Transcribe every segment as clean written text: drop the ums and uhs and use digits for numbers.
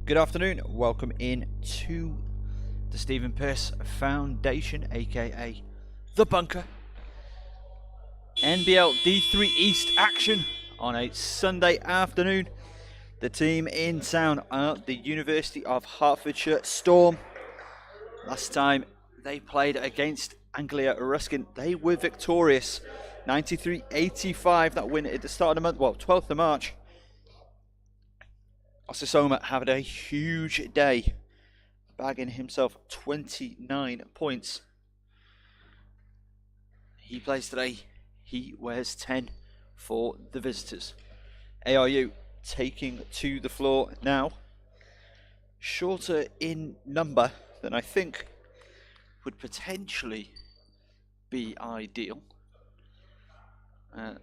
Good afternoon, welcome in to the Stephen Pearce Foundation, aka The Bunker. NBL D3 East action on a Sunday afternoon. The team in town are the University of Hertfordshire Storm. Last time they played against Anglia Ruskin, they were victorious. 93-85, that win at the start of the month, well, 12th of March. Osasoma had a huge day, bagging himself 29 points. He plays today, he wears 10 for the visitors. ARU taking to the floor now. Shorter in number than I think would potentially be ideal.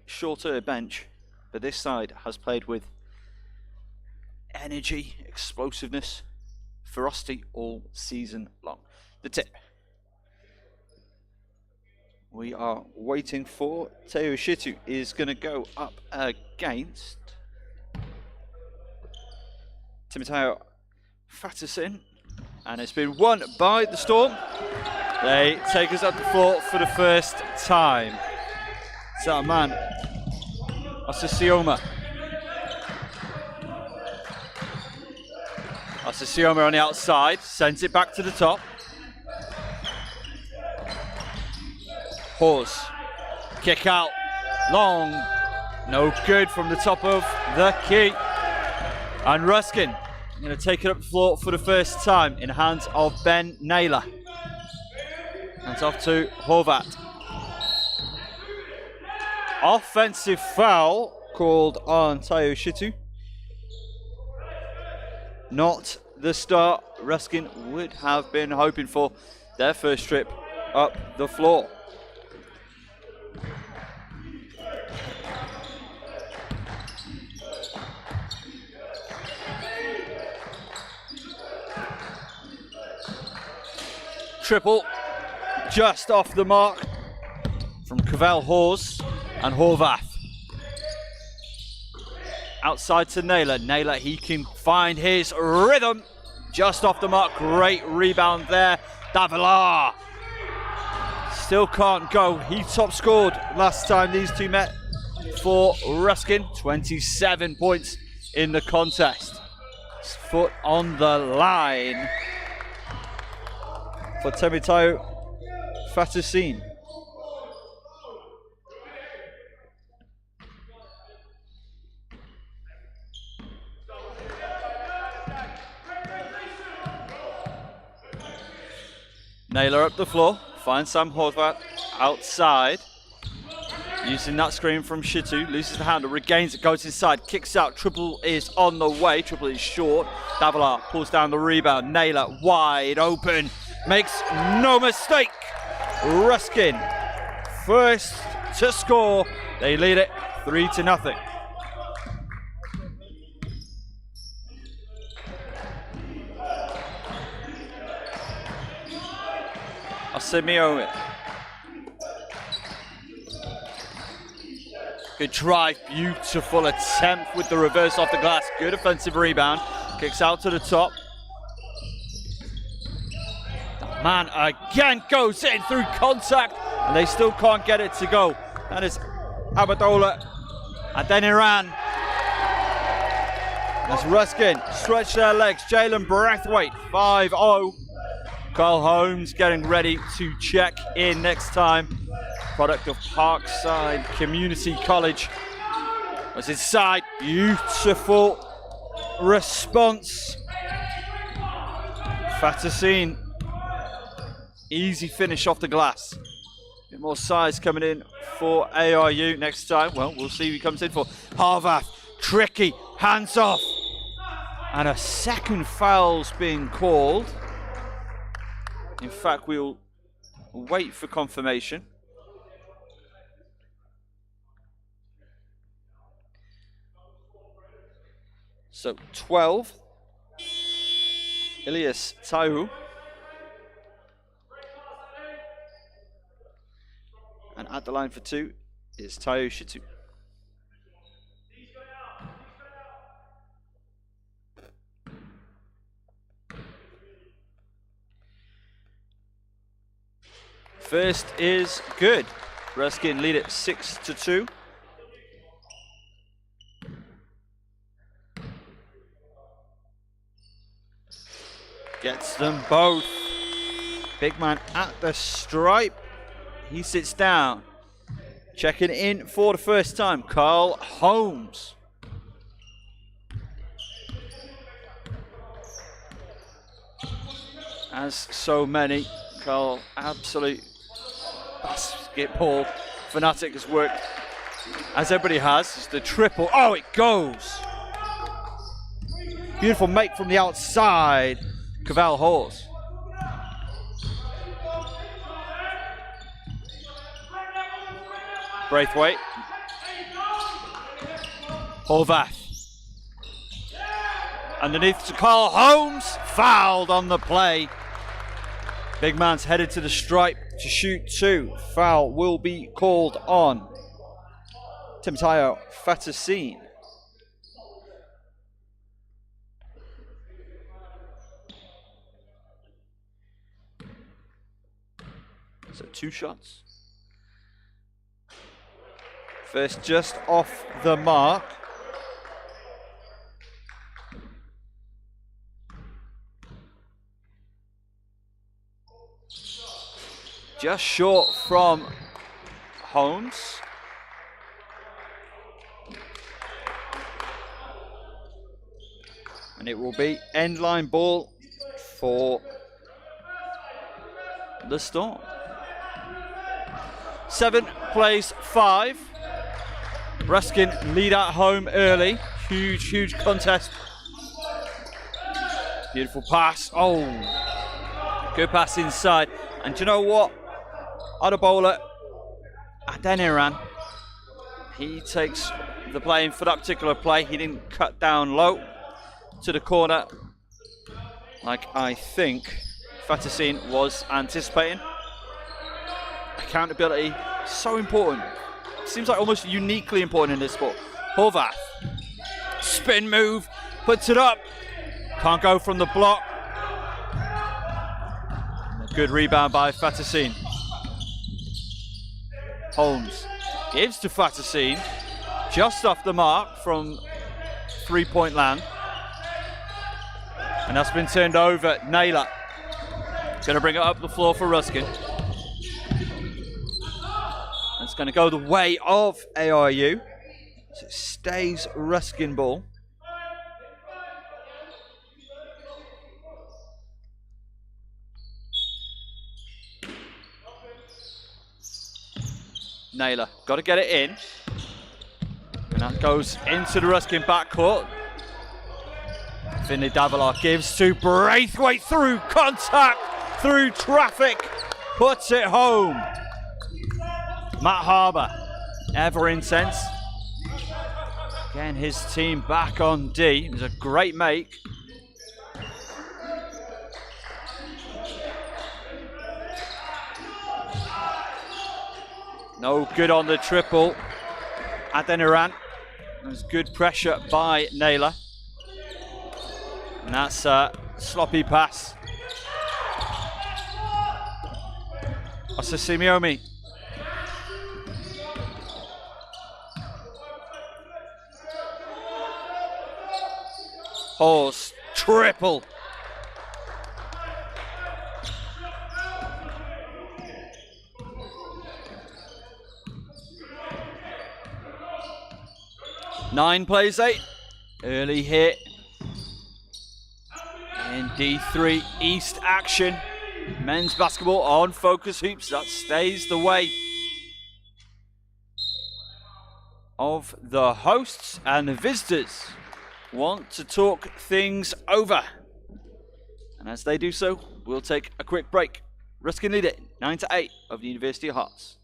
Shorter bench, but this side has played with energy, explosiveness, ferocity all season long. The tip. We are waiting for Teo Shitu is going to go up against Timoteo Fatterson, and it's been won by the Storm. They take us up the floor for the first time. It's our man, Osasoma. Osasoma on the outside, sends it back to the top. Pause. Kick out. Long. No good from the top of the key. And Ruskin going to take it up the floor for the first time in the hands of Ben Naylor. Hands off to Horvat. Offensive foul called on Teo Shitu. Not the start Ruskin would have been hoping for. Their first trip up the floor. Triple just off the mark from Cavell Hawes and Horvath. Outside to Naylor. Naylor, he can find his rhythm. Just off the mark. Great rebound there. Davila still can't go. He top scored last time these two met for Ruskin. 27 points in the contest. His foot on the line for Timoteo Fatterson. Naylor up the floor, finds Sam Horvat outside. Using that screen from Shitu, loses the handle, regains it, goes inside, kicks out. Triple is on the way, triple is short. Davila pulls down the rebound. Naylor wide open, makes no mistake. Ruskin first to score. They lead it 3-0. Simeone. Good drive, beautiful attempt with the reverse off the glass. Good offensive rebound. Kicks out to the top. The man again goes in through contact, and they still can't get it to go. That is Abadola. And then Iran. As Ruskin stretch their legs. Jalen Brathwaite, 5-0. Carl Holmes getting ready to check in next time. Product of Parkside Community College. Was inside. Beautiful response. Fatterson. Easy finish off the glass. A bit more size coming in for ARU next time. Well, we'll see who he comes in for. Harvath. Tricky. Hands off. And a second foul's being called. In fact, we'll wait for confirmation. So 12, Ilias Taihu. And at the line for 2 is Taihu Shitu. First is good. Ruskin lead it 6-2. Gets them both. Big man at the stripe. He sits down. Checking in for the first time, Carl Holmes. As so many, Carl, absolute basketball fanatic, has worked, as everybody has. It's the triple. Oh, it goes. Beautiful make from the outside. Cavell Horse. Braithwaite. Horvath. Underneath to Carl Holmes. Fouled on the play. Big man's headed to the stripe to shoot 2. Foul will be called on Timoteo Fatasine. So 2 shots. First just off the mark. Just short from Holmes. And it will be end line ball for the Storm. 7 plays 5. Ruskin lead at home early. Huge contest. Beautiful pass. Oh, good pass inside. And do you know what? Other bowler, Adeniran, he takes the blame for that particular play. He didn't cut down low to the corner like I think Fatasine was anticipating. Accountability, so important. Seems like almost uniquely important in this sport. Horvath, spin move, puts it up. Can't go from the block. Good rebound by Fatasine. Holmes gives to Fatasine, just off the mark from 3-point land. And that's been turned over. Naylor going to bring it up the floor for Ruskin. It's going to go the way of ARU. So it stays Ruskin ball. Naylor, got to get it in. And that goes into the Ruskin backcourt. Finley Davila gives to Braithwaite through contact, through traffic, puts it home. Matt Harbour, ever intense. Again, his team back on D. It was a great make. No good on the triple. Adeniran. There's good pressure by Naylor. And that's a sloppy pass. Osasimiomi. Horse, triple. Nine plays 8. Early hit. In D3 East action. Men's basketball on Focus Hoops. That stays the way of the hosts, and the visitors want to talk things over. And as they do so, we'll take a quick break. Ruskin lead it 9-8 of the University of Hearts.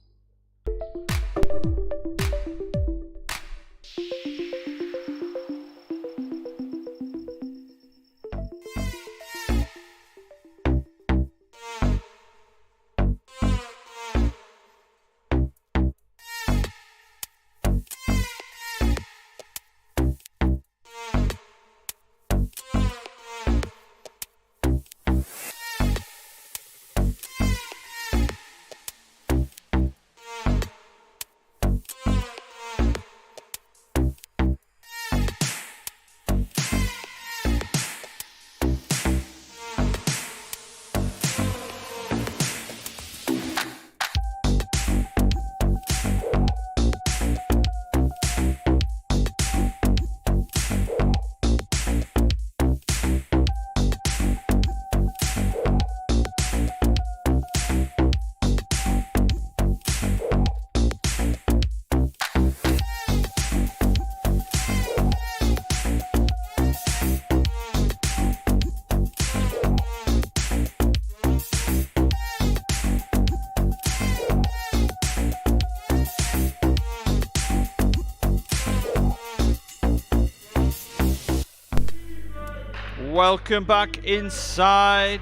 welcome back inside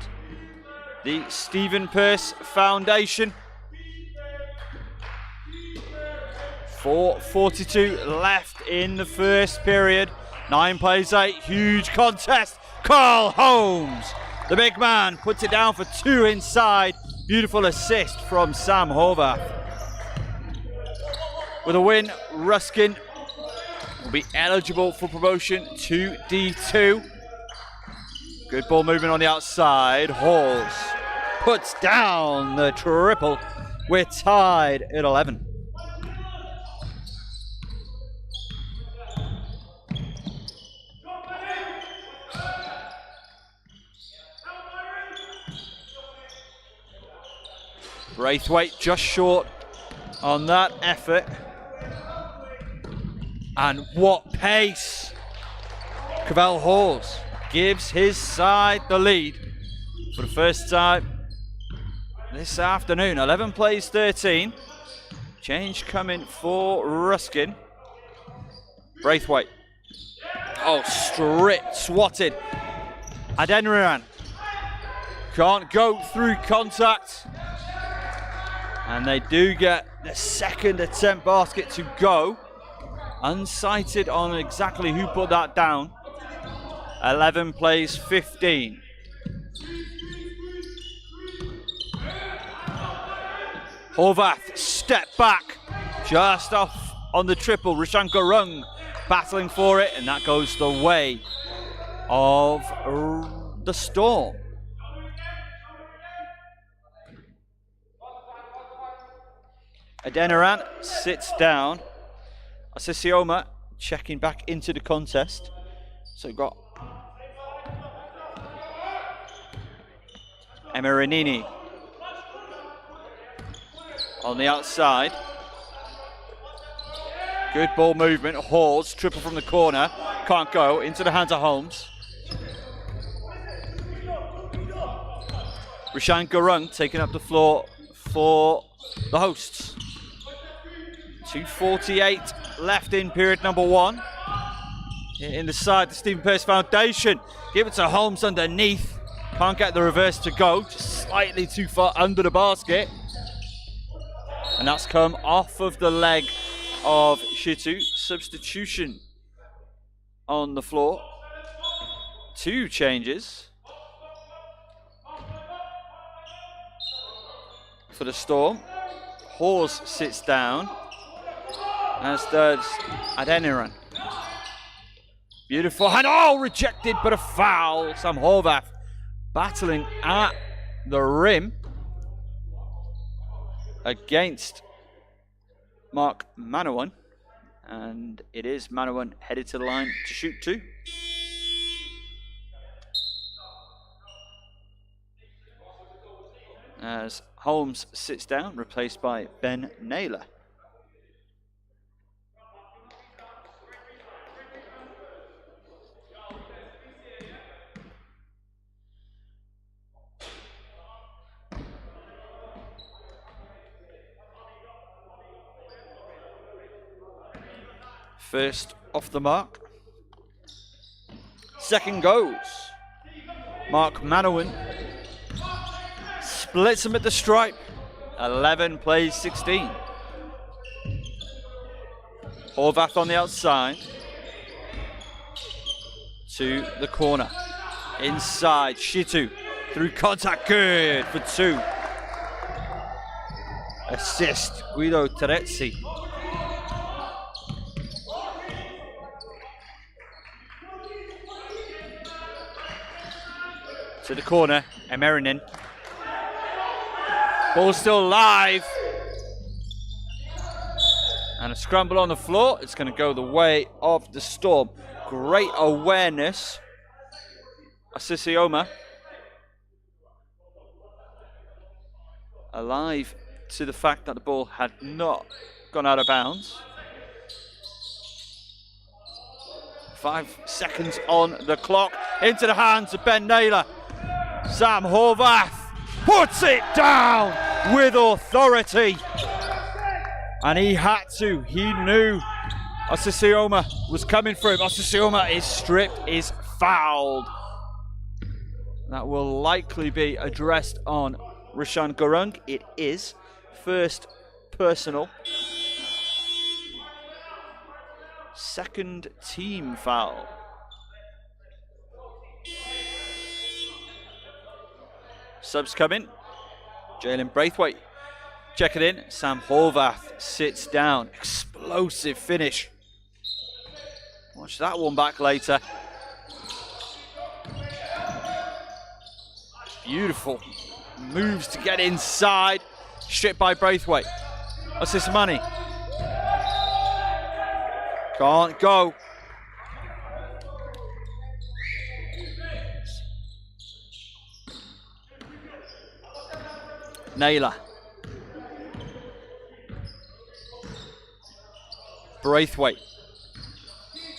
the Stephen Pearce Foundation. 4:42 left in the first period. 9 plays 8, huge contest. Carl Holmes, the big man, puts it down for 2 inside. Beautiful assist from Sam Horvath. With a win, Ruskin will be eligible for promotion to D2. Good ball movement on the outside. Halls puts down the triple. We're tied at 11. Braithwaite just short on that effort. And what pace! Cavell Halls gives his side the lead for the first time this afternoon. 11 plays 13. Change coming for Ruskin. Braithwaite. Oh, stripped, swatted. Adeniran can't go through contact. And they do get the second attempt basket to go. Unsighted on exactly who put that down. 11 plays 15. Horvath, step back. Just off on the triple. Rishan Gurung battling for it, and that goes the way of the Storm. Adeniran sits down. Asisioma checking back into the contest. So we've got Emerinini on the outside. Good ball movement. Halls, triple from the corner. Can't go. Into the hands of Holmes. Rishan Gurung taking up the floor for the hosts. 2:48 left in period number 1. In the side, the Stephen Pearce Foundation. Give it to Holmes underneath. Can't get the reverse to go. Just slightly too far under the basket. And that's come off of the leg of Shitu. Substitution on the floor. 2 changes for the Storm. Hawes sits down, as does Adeniran. Beautiful hand, oh, rejected, but a foul. Sam Horvath battling at the rim against Mark Manawan. And it is Manawan headed to the line to shoot 2. As Holmes sits down, replaced by Ben Naylor. First off the mark. Second goes. Mark Manawan splits him at the stripe. 11 plays 16. Horvath on the outside. To the corner. Inside, Shitu. Through contact, good for 2. Assist, Guido Terezzi. To the corner, Emerinin. Ball still live. And a scramble on the floor. It's going to go the way of the Storm. Great awareness. Asisioma. Alive to the fact that the ball had not gone out of bounds. 5 seconds on the clock. Into the hands of Ben Naylor. Sam Horvath puts it down with authority. And he had to. He knew Asisioma was coming for him. Asisioma is stripped, is fouled That will likely be addressed on Rishan Gurung. It is. First personal. Second team foul. Subs come in. Jalen Braithwaite checking in. Sam Horvath sits down. Explosive finish. Watch that one back later. Beautiful. Moves to get inside. Stripped by Braithwaite. What's this money? Can't go. Naylor. Braithwaite.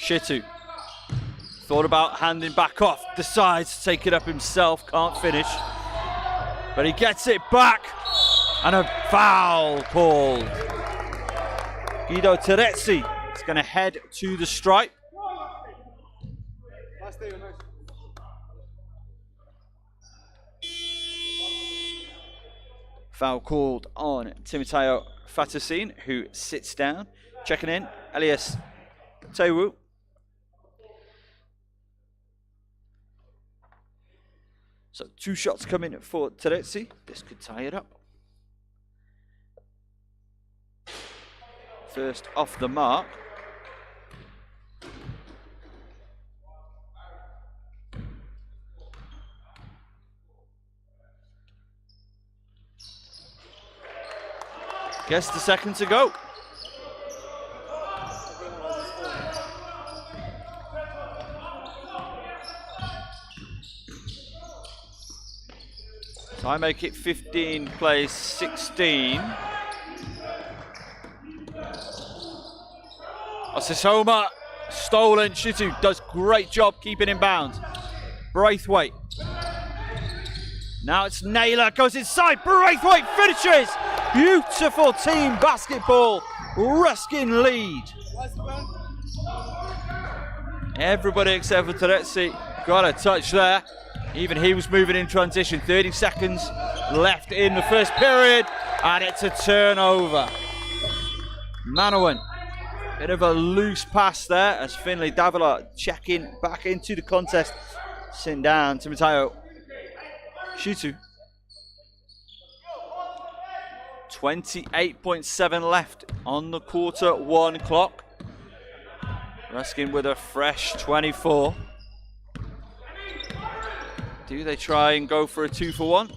Shitu. Thought about handing back off. Decides to take it up himself. Can't finish. But he gets it back. And a foul called. Guido Terezzi is going to head to the stripe. Foul called on Timoteo Fatasin, who sits down. Checking in, Elias Tewu. So 2 shots coming for Terezzi. This could tie it up. First off the mark. Guess the second to go. So I make it 15, plays 16. Osisoma, stolen. Shitu does great job keeping in bounds. Braithwaite. Now it's Naylor, goes inside. Braithwaite finishes. Beautiful team basketball. Ruskin lead. Everybody except for Terezzi got a touch there. Even he was moving in transition. 30 seconds left in the first period, and it's a turnover. Manawan, bit of a loose pass there as Finlay Davila checking back into the contest. Sitting down to Mateo Shitu. 28.7 left on the quarter 1 clock. Ruskin with a fresh 24. Do they try and go for a 2-for-1?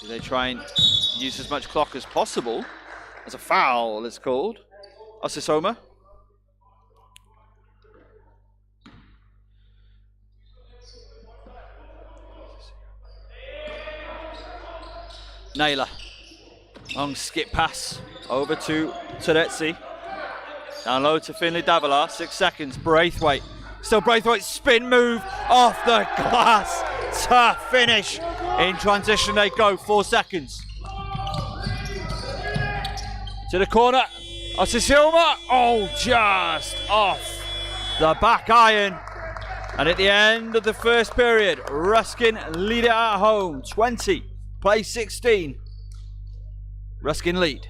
Do they try and use as much clock as possible? As a foul is called. Osisoma. Naylor. Long skip pass over to Terezzi. Down low to Finlay Davila. 6 seconds. Braithwaite. Still Braithwaite. Spin move off the glass. Tough finish. In transition they go. 4 seconds. To the corner. Osisoma. Oh, just off the back iron. And at the end of the first period, Ruskin lead it at home. 20, play 16. Ruskin lead.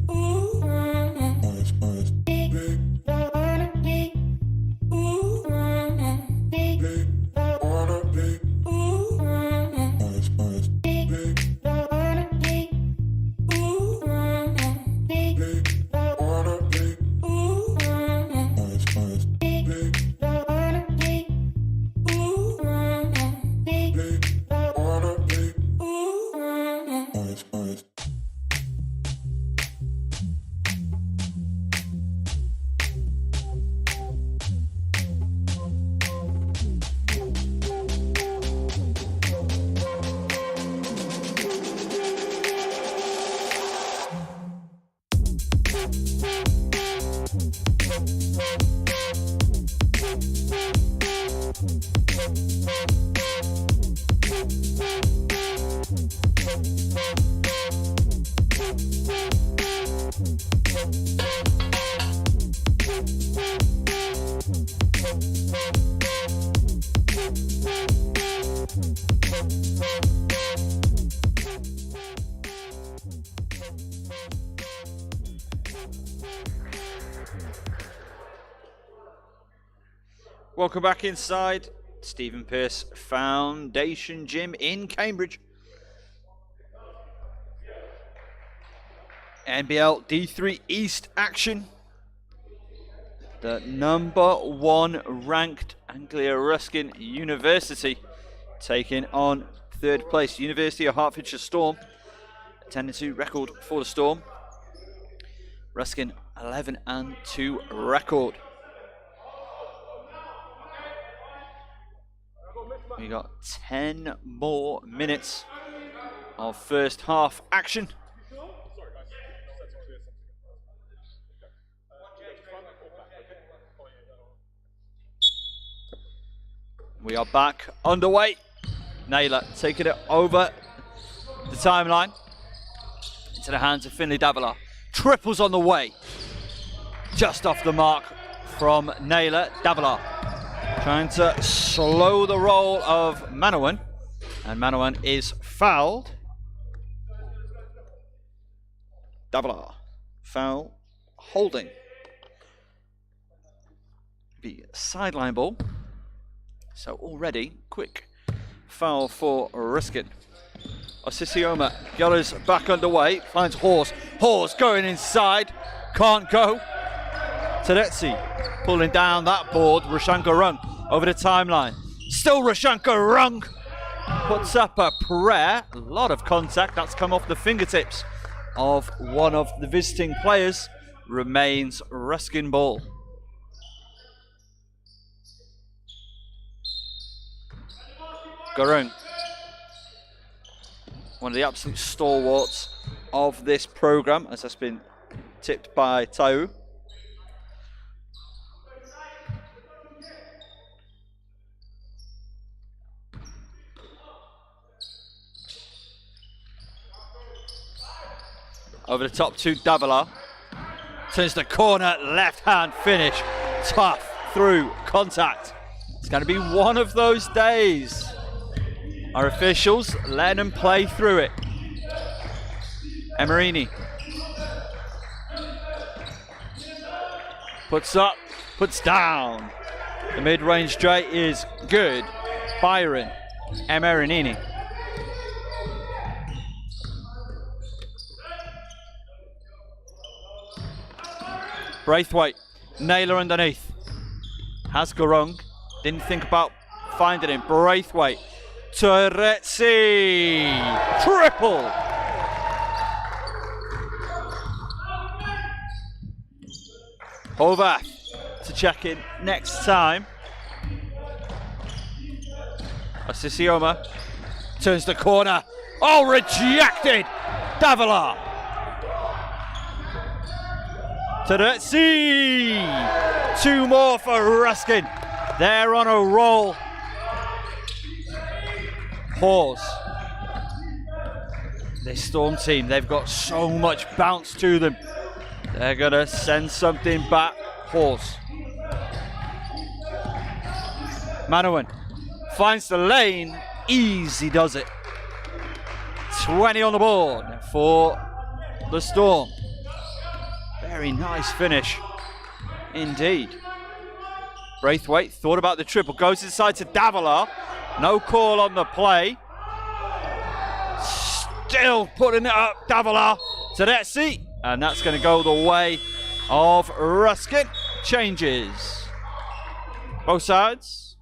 Ooh. Welcome back inside Stephen Pearce Foundation Gym in Cambridge. NBL D3 East action. The #1 ranked Anglia Ruskin University taking on 3rd place University of Hertfordshire Storm. A 10-2 record for the Storm. Ruskin 11-2 record. We got 10 more minutes of first half action. We are back underway. Naylor taking it over the timeline into the hands of Finley Davila. Triples on the way. Just off the mark from Naylor. Davila trying to slow the roll of Manawan, and Manawan is fouled. Davila, foul, holding. The sideline ball. So already, quick foul for Ruskin. Osisioma got us back underway, finds Hawes. Hawes going inside, can't go. Tedeschi pulling down that board. Rashanka Rung over the timeline. Still Rashanka Rung puts up a prayer. A lot of contact. That's come off the fingertips of one of the visiting players. Remains Ruskin ball. Garung, one of the absolute stalwarts of this program, as has been tipped by Tau. Over the top to Davila. Turns the corner, left hand finish. Tough through contact. It's going to be one of those days. Our officials letting them play through it. Emerini puts up, puts down. The mid-range straight is good. Byron Emerini. Braithwaite, Naylor underneath. Has Garung, didn't think about finding him. Braithwaite. Terezzi, triple. Over to check in next time. Osisioma turns the corner. Oh, rejected. Davila. Terezzi. 2 more for Ruskin. They're on a roll. Pause. This Storm team, they've got so much bounce to them. They're going to send something back. Pause. Manawan finds the lane. Easy does it. 20 on the board for the Storm. Very nice finish indeed. Braithwaite thought about the triple. Goes inside to Davila. No call on the play. Still putting it up, Davila. Tedeschi. And that's going to go the way of Ruskin. Changes. Both sides.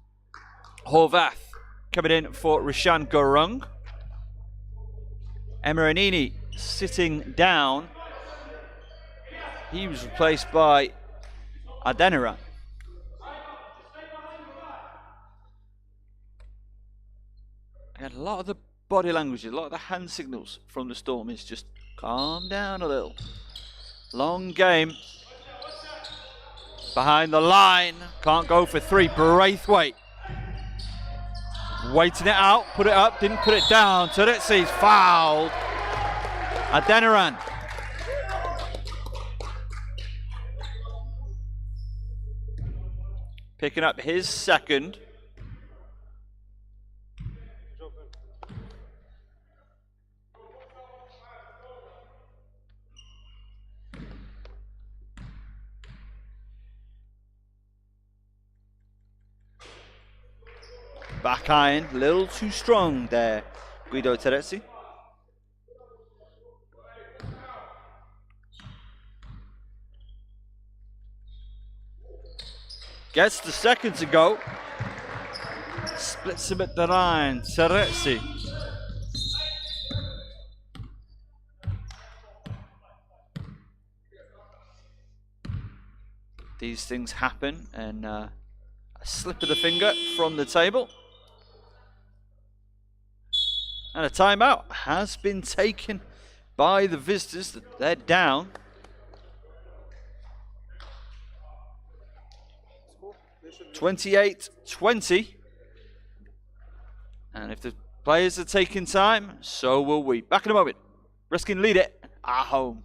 Horvath coming in for Rishan Garung. Emeranini sitting down. He was replaced by Adeniran. And a lot of the body language, a lot of the hand signals from the Storm is just calm down a little. Long game. Behind the line. Can't go for three. Braithwaite. Waiting it out. Put it up. Didn't put it down. Teretsi's fouled. Adeniran. Picking up his second. Back iron, a little too strong there, Guido Terezi. Gets the second to go. Splits him at the line, Terezi. These things happen, and a slip of the finger from the table. And a timeout has been taken by the visitors. They're down. (28-20). And if the players are taking time, so will we. Back in a moment. Ruskin lead it at home.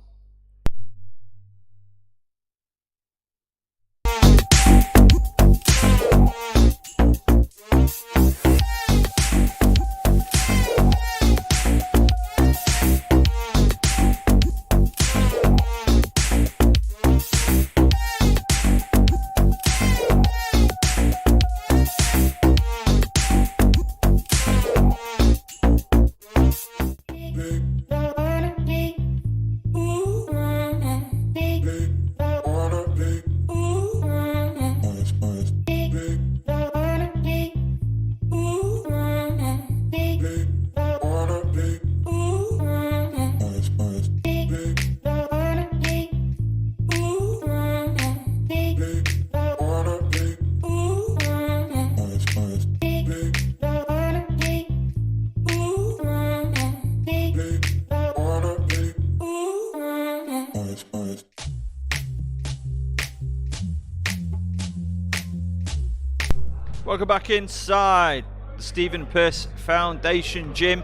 Welcome back inside the Stephen Pearce Foundation Gym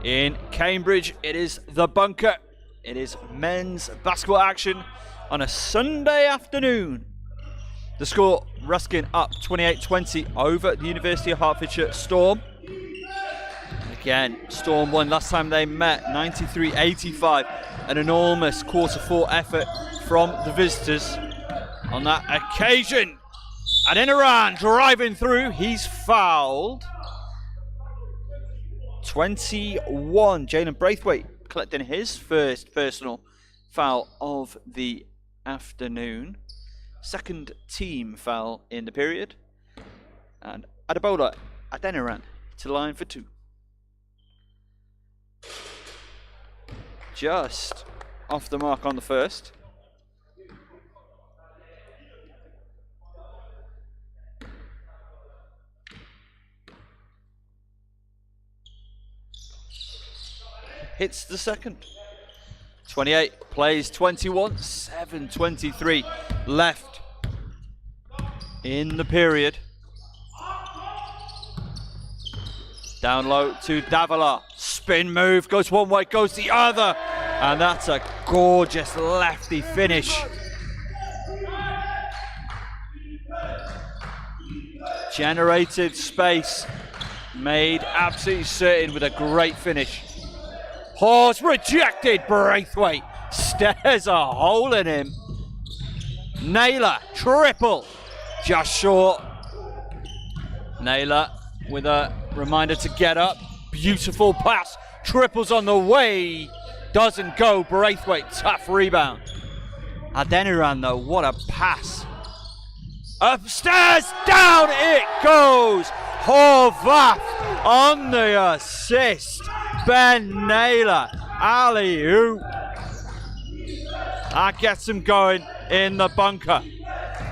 in Cambridge. It is the Bunker. It is men's basketball action on a Sunday afternoon. The score, Ruskin up 28-20 over the University of Hertfordshire Storm. Again, Storm won last time they met, 93-85. An enormous quarter-four effort from the visitors on that occasion. Adeniran driving through, he's fouled. 21, Jalen Braithwaite collecting his first personal foul of the afternoon. Second team foul in the period. And Adebola Adeniran to line for two. Just off the mark on the first. Hits the second. 28 plays 21, 7:23 left in the period. Down low to Davila. Spin move, goes one way, goes the other. And that's a gorgeous lefty finish. Generated space, made absolutely certain with a great finish. Horse rejected, Braithwaite stares a hole in him. Naylor, triple, just short. Naylor with a reminder to get up. Beautiful pass, triples on the way. Doesn't go, Braithwaite, tough rebound. Adeniran though, what a pass. Upstairs, down it goes. Horvath on the assist. Ben Naylor, alley-oop. That gets him going in the Bunker.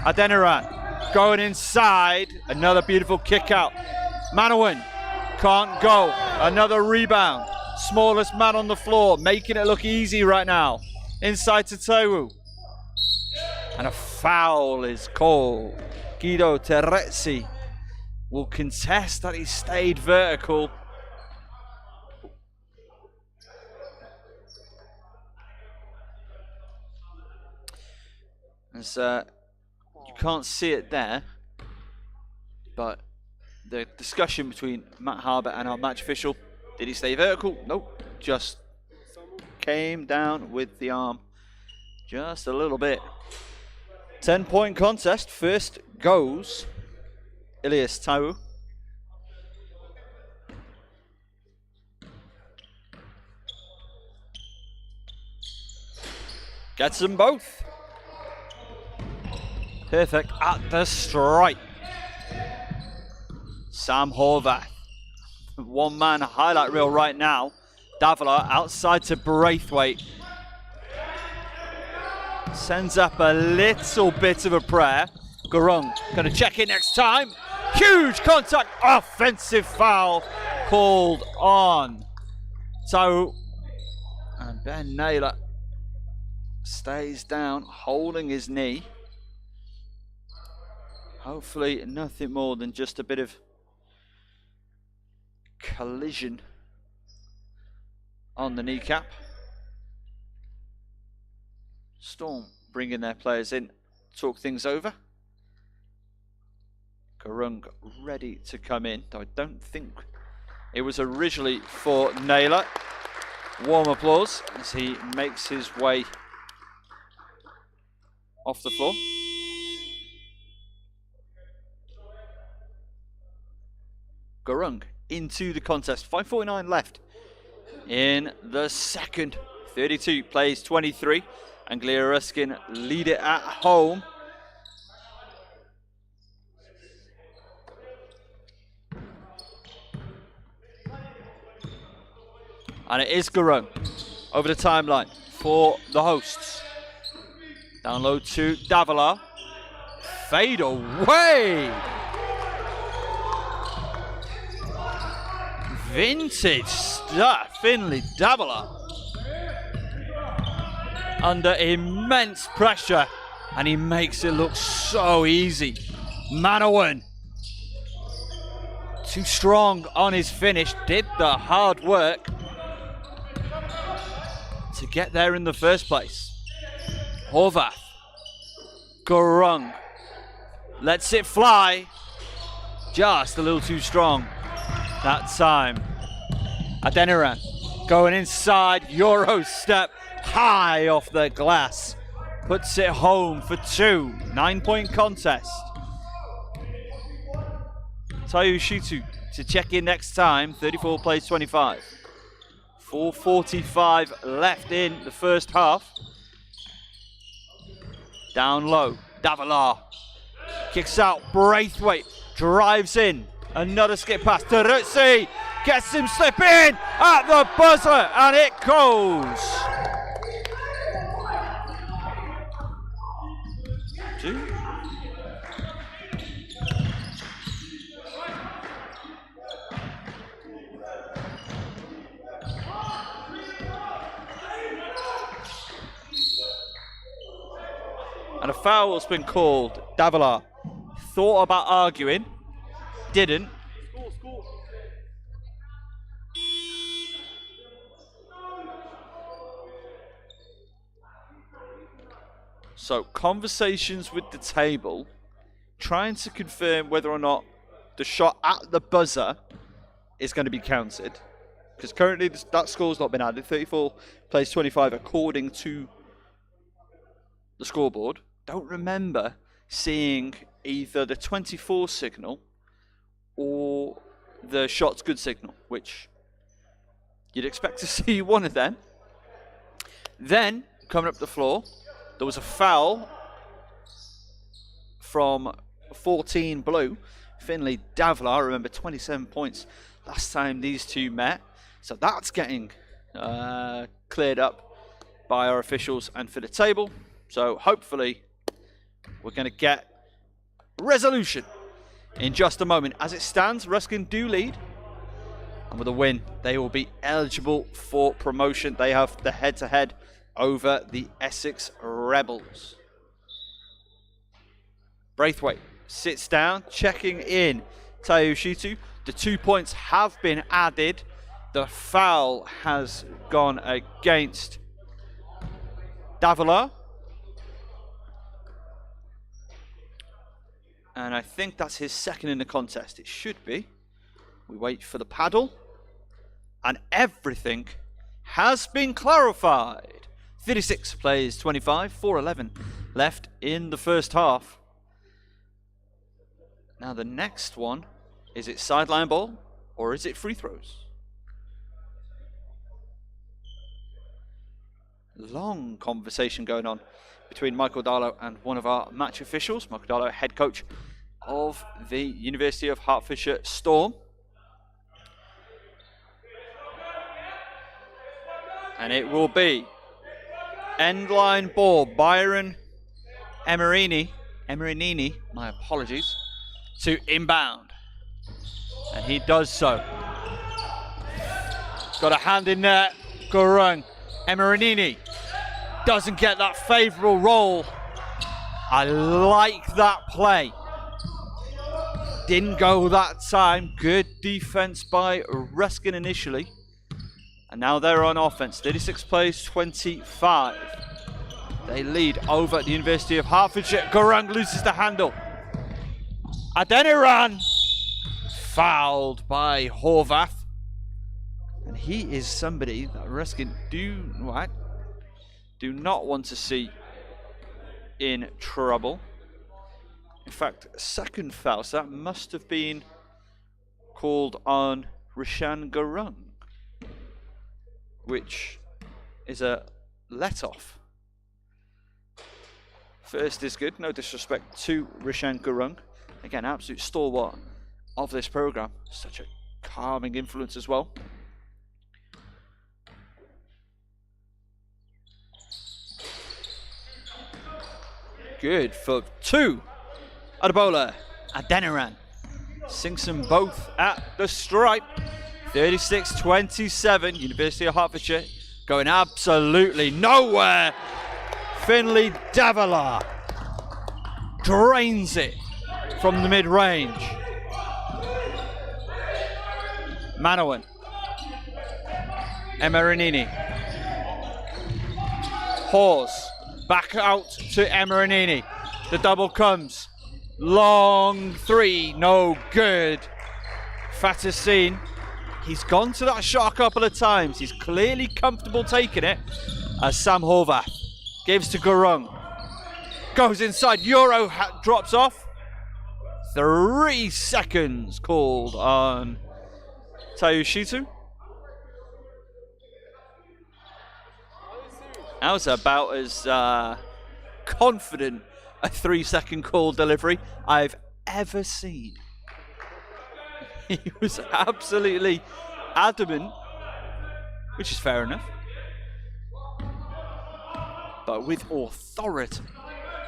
Adeniran going inside. Another beautiful kick out. Manawan can't go. Another rebound. Smallest man on the floor, making it look easy right now. Inside to Tewu. And a foul is called. Guido Terezzi will contest that he stayed vertical. As you can't see it there, but the discussion between Matt Harbour and our match official, did he stay vertical? Nope, just came down with the arm just a little bit. 10-point contest. First goes Ilias Tau. Gets them both. Perfect at the stripe. Sam Horvath. One man highlight reel right now. Davila outside to Braithwaite. Sends up a little bit of a prayer. Gurung going to check in next time. Huge contact. Offensive foul called on Tau. And Ben Naylor stays down, holding his knee. Hopefully nothing more than just a bit of collision on the kneecap. Storm bringing their players in, talk things over. Gurung ready to come in, though I don't think it was originally for Naylor. Warm applause as he makes his way off the floor. Gurung into the contest. 5:49 left in the second. 32 plays 23. Anglia Ruskin lead it at home. And it is Gurung over the timeline for the hosts. Down low to Davila. Fade away. Vintage stuff. Finley Davila. Under immense pressure. And he makes it look so easy. Manawan. Too strong on his finish. Did the hard work to get there in the first place. Horvath. Gurung. Lets it fly. Just a little too strong that time. Adeniran going inside. Euro step high off the glass. Puts it home for 2. 9-point contest. Tayu Shutu to check in next time. 34 plays 25. 4:45 left in the first half. Down low, Davila kicks out. Braithwaite drives in. Another skip pass. Teruzzi gets him slipping at the buzzer, and it goes. 2. And a foul's been called. Davila thought about arguing, didn't. So conversations with the table, trying to confirm whether or not the shot at the buzzer is going to be counted. Because currently that score's not been added. 34 plays 25 according to the scoreboard. Don't remember seeing either the 24 signal or the shot's good signal, which you'd expect to see one of them. Then, coming up the floor, there was a foul from 14 blue. Finley Davila, remember 27 points last time these two met. So that's getting cleared up by our officials and for the table. So hopefully we're going to get resolution in just a moment. As it stands, Ruskin do lead. And with a win, they will be eligible for promotion. They have the head-to-head over the Essex Rebels. Braithwaite sits down, checking in Taiyo Shitu. The 2 points have been added. The foul has gone against Davila. And I think that's his second in the contest. It should be. We wait for the paddle. And everything has been clarified. 36 plays 25, 4:11 left in the first half. Now the next one, is it sideline ball or is it free throws? Long conversation going on between Michael Darlow and one of our match officials. Michael Darlow, head coach of the University of Hertfordshire Storm. And it will be end line ball. Byron Emerini, my apologies, to inbound. And he does so. Got a hand in there. Gurung. Emerini doesn't get that favourable roll. I like that play. Didn't go that time. Good defense by Ruskin initially. And now they're on offense. 36 plays 25. They lead over the University of Hertfordshire. Gurung loses the handle. Adeniran fouled by Horvath. And he is somebody that Ruskin do not want to see in trouble. In fact, second foul, so that must have been called on Rishan Gurung, which is a let-off. First is good, no disrespect to Rishan Gurung. Again, absolute stalwart of this program. Such a calming influence as well. Good for two. Adebola, Adeniran sinks them both at the stripe. 36-27, University of Hertfordshire going absolutely nowhere. Finley Davila drains it from the mid-range. Manawan, Emerini, Hawes, back out to Emerini. The double comes. Long three, no good. Fatassin, he's gone to that shot a couple of times. He's clearly comfortable taking it. As Sam Horvath gives to Gurung. Goes inside, Euro drops off. 3 seconds called on Taiyo Shitu. That was about as confident a 3-second call delivery I've ever seen. He was absolutely adamant, which is fair enough, but with authority.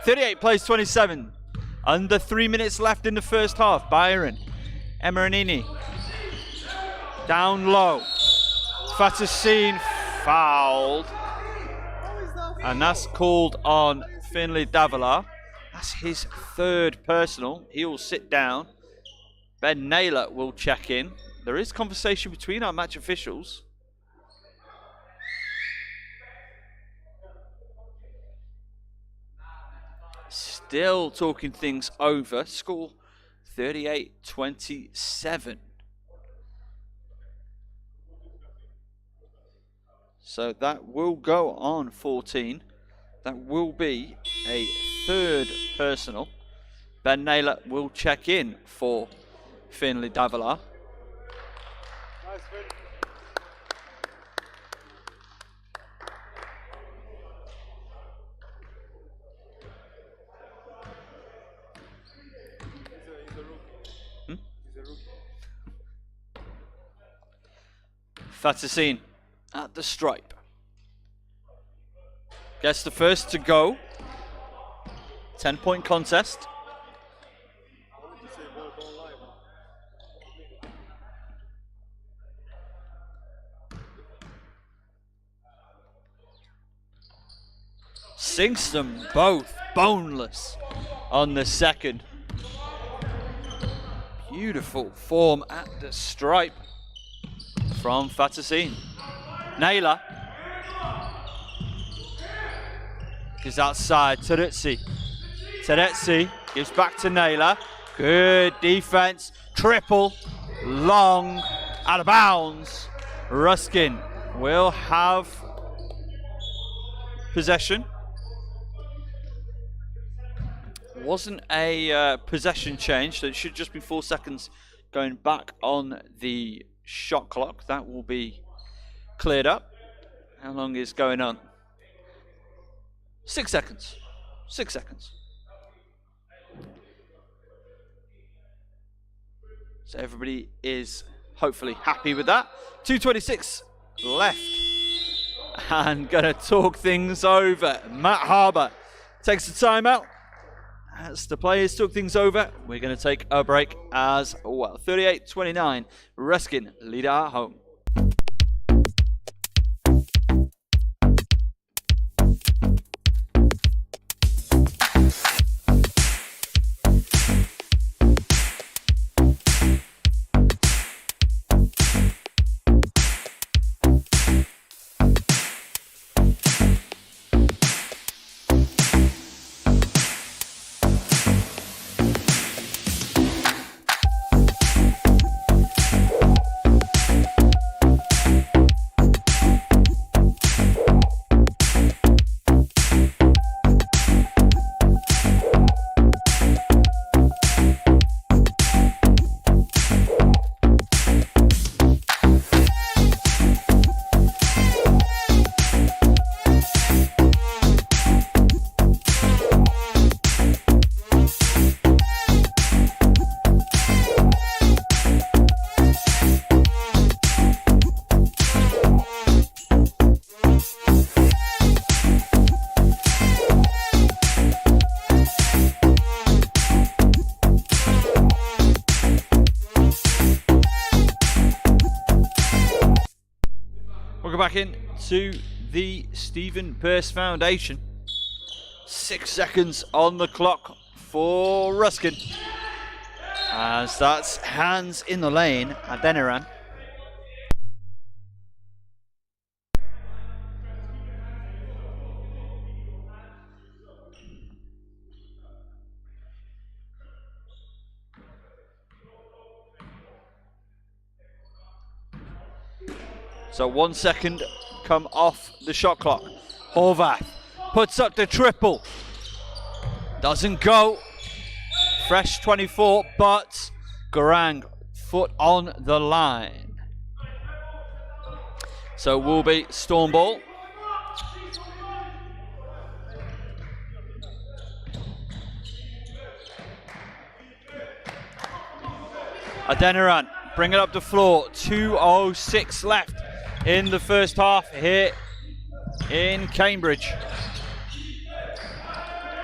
38 plays 27. Under 3 minutes left in the first half. Byron Emerini down low. Fatassin fouled. And that's called on Finley Davila. That's his third personal. He will sit down. Ben Naylor will check in. There is conversation between our match officials. Still talking things over. Score 38-27. So that will go on 14. That will be a third personal. Ben Naylor will check in for Finley Davila. Nice, he's a rookie. He's a rookie. Fatassin at the stripe. Gets the first to go. 10-point contest. Sinks them both. Boneless. on the second. Beautiful form at the stripe from Fatasin. Naylor is outside. Terezi gives back to Naylor. Good defense. Triple. Long. Out of bounds. Ruskin will have possession. Wasn't a possession change, so it should just be 4 seconds going back on the shot clock. That will be cleared up. How long is going on? 6 seconds. 6 seconds. So everybody is hopefully happy with that. 2:26 left. And gonna talk things over. Matt Harbour takes the timeout. As the players talk things over, we're going to take a break as well. 38-29, Ruskin lead at home. Back in to the Stephen Pearce Foundation. 6 seconds on the clock for Ruskin. As that's hands in the lane, Adeniran. So 1 second come off the shot clock. Horvath puts up the triple. Doesn't go. Fresh 24, but Garang foot on the line. So will be storm ball. Adeniran bring it up the floor. 2:06 left in the first half here in Cambridge.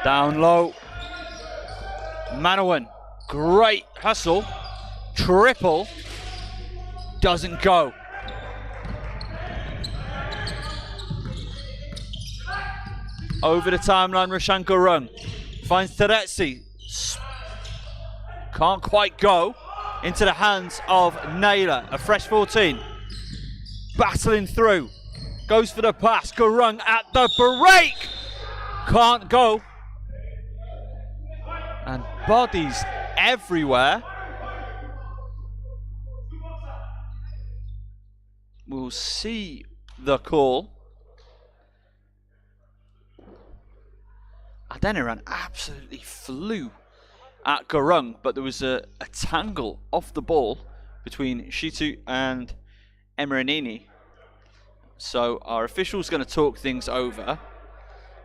Down low. Manawan, great hustle. Triple. Doesn't go. Over the timeline, Roshan Gurung finds Terezi. Can't quite go. Into the hands of Naylor, a fresh 14. Battling through, goes for the pass. Gurung at the break, can't go, and bodies everywhere. We'll see the call. Adeniran absolutely flew at Gurung, but there was a tangle off the ball between Shitu and Emranini. So our official's going to talk things over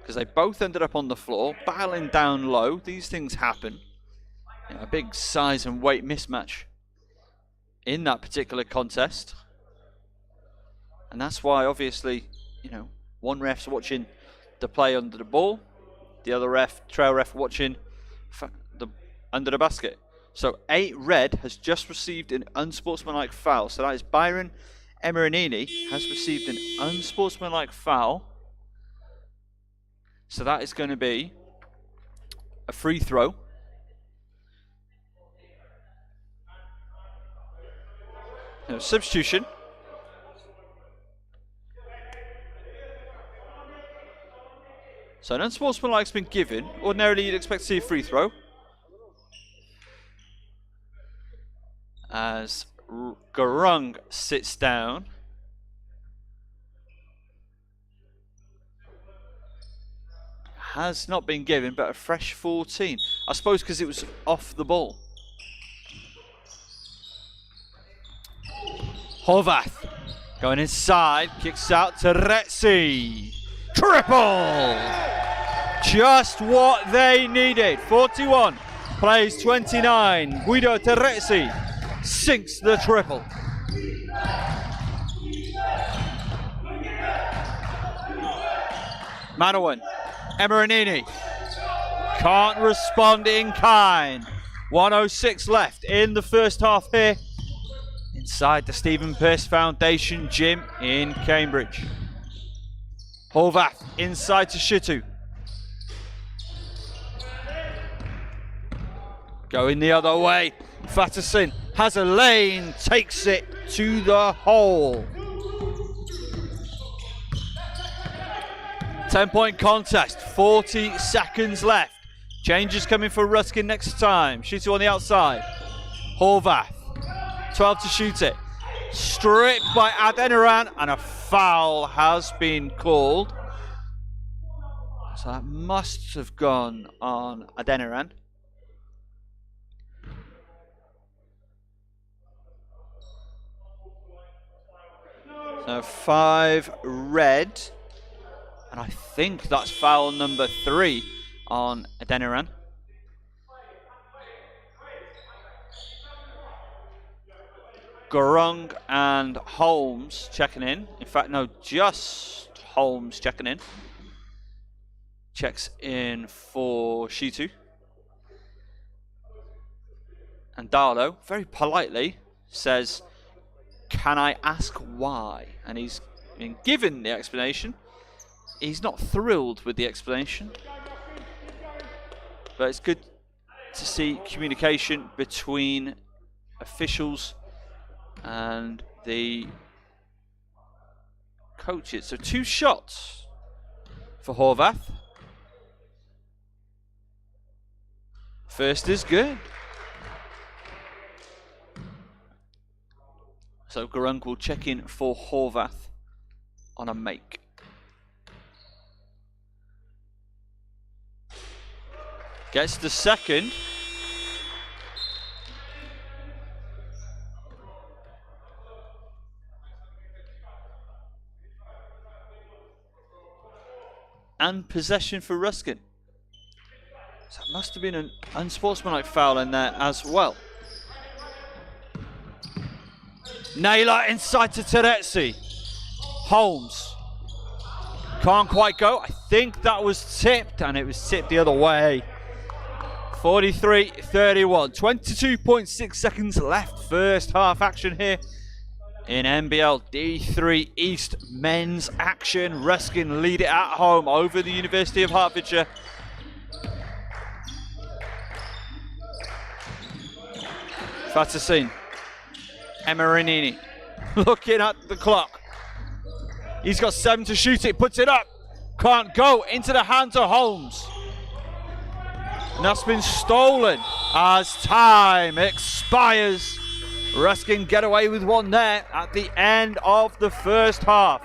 because they both ended up on the floor, battling down low. These things happen. You know, a big size and weight mismatch in that particular contest. And that's why, obviously, you know, one ref's watching the play under the ball, the other ref, trail ref, watching under the basket. So 8 red has just received an unsportsmanlike foul. So that is Byron Emranini has received an unsportsmanlike foul. So that is going to be a free throw. No, substitution. So an unsportsmanlike's been given. Ordinarily you'd expect to see a free throw. As Garung sits down. Has not been given, but a fresh 14. I suppose because it was off the ball. Horvath going inside, kicks out to Retzi. Triple! Just what they needed. 41 plays 29. Guido Terezzi sinks the triple. Manawan, Emeranini can't respond in kind. 1:06 left in the first half here inside the Stephen Pearce Foundation gym in Cambridge. Horvath inside to Shitu. Going the other way. Fatasin has a lane, takes it to the hole. 10-point contest, 40 seconds left. Changes coming for Ruskin next time. Shitu on the outside. Horvath, 12 to shoot it. Stripped by Adeniran, and a foul has been called. So that must have gone on Adeniran. So 5 red, and I think that's foul number 3 on Adeniran. Garung and Holmes checking in. In fact, no, just Holmes checking in. Checks in for Shitu. And Darlow, very politely, says, "Can I ask why?" And he's been given the explanation. He's not thrilled with the explanation. But it's good to see communication between officials and the coaches. So 2 shots for Horvath. First is good. So Garung will check in for Horvath on a make. Gets the second. And possession for Ruskin. So it must have been an unsportsmanlike foul in there as well. Naylor inside to Terezzi. Holmes can't quite go. I think that was tipped, and it was tipped the other way. 43-31. 22.6 seconds left. First half action here in NBL D3 East men's action. Ruskin lead it at home over the University of Hertfordshire. Fatasin, Emeranini looking at the clock. He's got 7 to shoot it, puts it up. Can't go, into the hands of Holmes. And that's been stolen as time expires. Ruskin get away with one there at the end of the first half.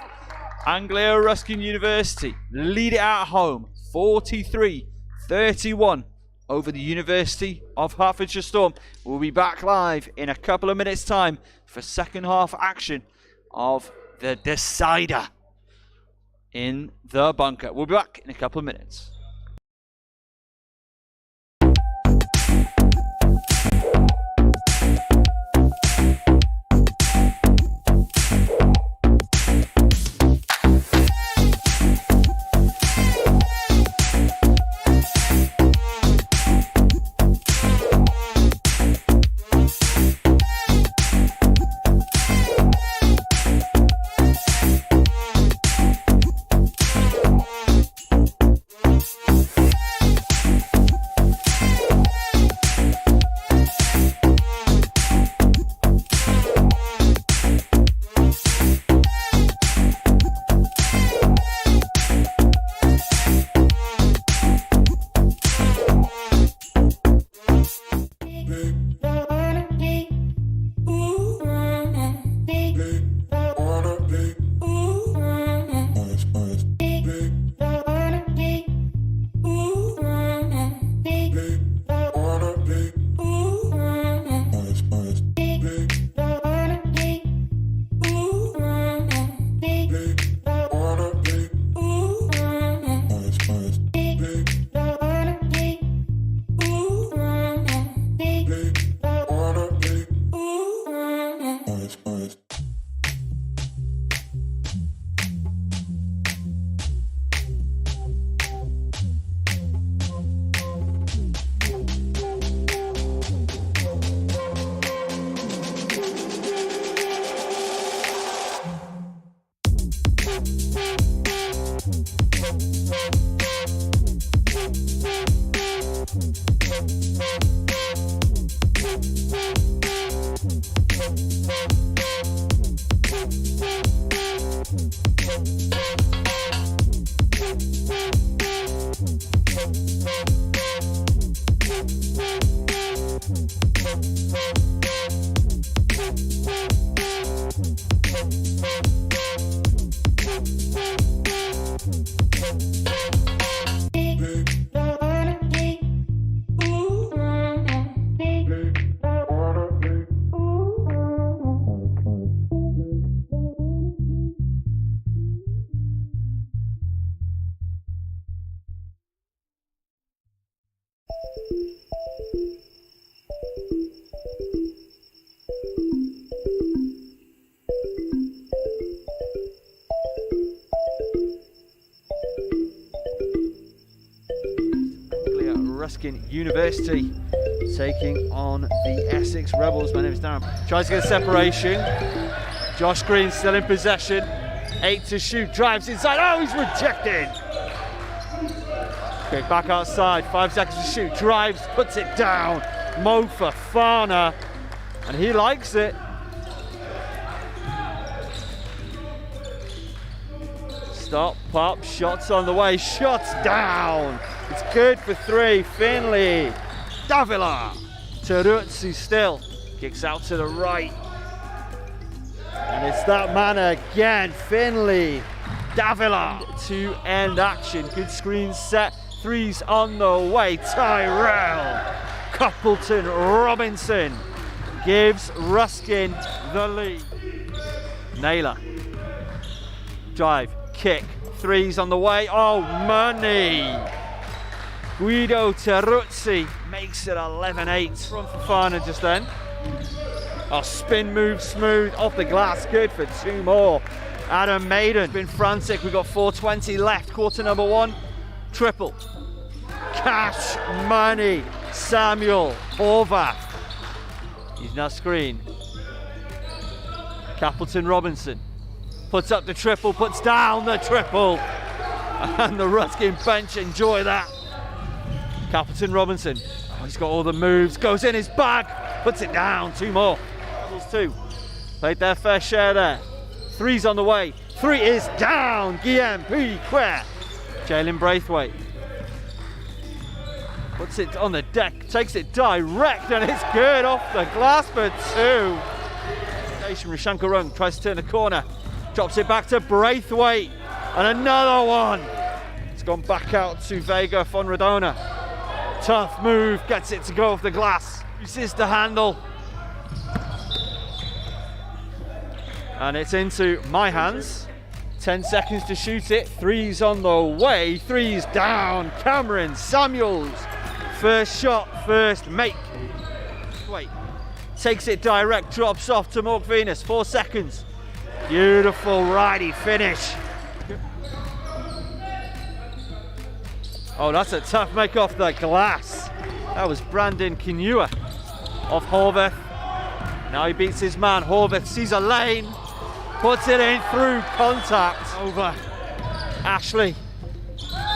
Anglia Ruskin University lead it at home, 43-31 over the University of Hertfordshire Storm. We'll be back live in a couple of minutes' time for second half action of the decider in the bunker. We'll be back in a couple of minutes. Anglia Ruskin University taking on the Essex Rebels. My name is Darren. Tries to get a separation. Josh Green still in possession. 8 to shoot, drives inside. Oh, he's rejected. Okay, back outside. 5 seconds to shoot. Drives, puts it down. Mo Fofana, and he likes it. Stop, pop, shots on the way. Shots down. It's good for 3. Finley. Davila. Teruzzi still. Kicks out to the right. And it's that man again, Finley. Davila to end action. Good screen set. 3's on the way. Tyrell. Coupleton Robinson gives Ruskin the lead. Naylor. Drive. Kick. 3's on the way. Oh, money. Guido Teruzzi makes it 11-8. From Fofana just then. Oh, spin move smooth off the glass. Good for 2 more. Adam Maiden been frantic. We've got 4:20 left. Quarter number 1. Triple. Cash money. Samuel Horvath. He's now screen. Capleton Robinson puts up the triple, puts down the triple. And the Ruskin bench enjoy that. Capleton Robinson. Oh, he's got all the moves. Goes in his bag. Puts it down. 2 more. 2. Played their fair share there. 3's on the way. 3 is down. Guillaume Piquet. Jalen Braithwaite. Puts it on the deck. Takes it direct. And it's good off the glass for 2. Rishanka Rung tries to turn the corner. Drops it back to Braithwaite. And another one. It's gone back out to Vega Fonradona. Tough move. Gets it to go off the glass. Uses the handle. And it's into my hands. 10 seconds to shoot it. 3's on the way. 3's down. Cameron Samuels. First shot, first make. Wait. Takes it direct, drops off to Morg Venus. 4 seconds. Beautiful righty finish. Oh, that's a tough make off the glass. That was Brandon Kinua of Horvath. Now he beats his man. Horvath sees a lane. Puts it in through contact over Ashley.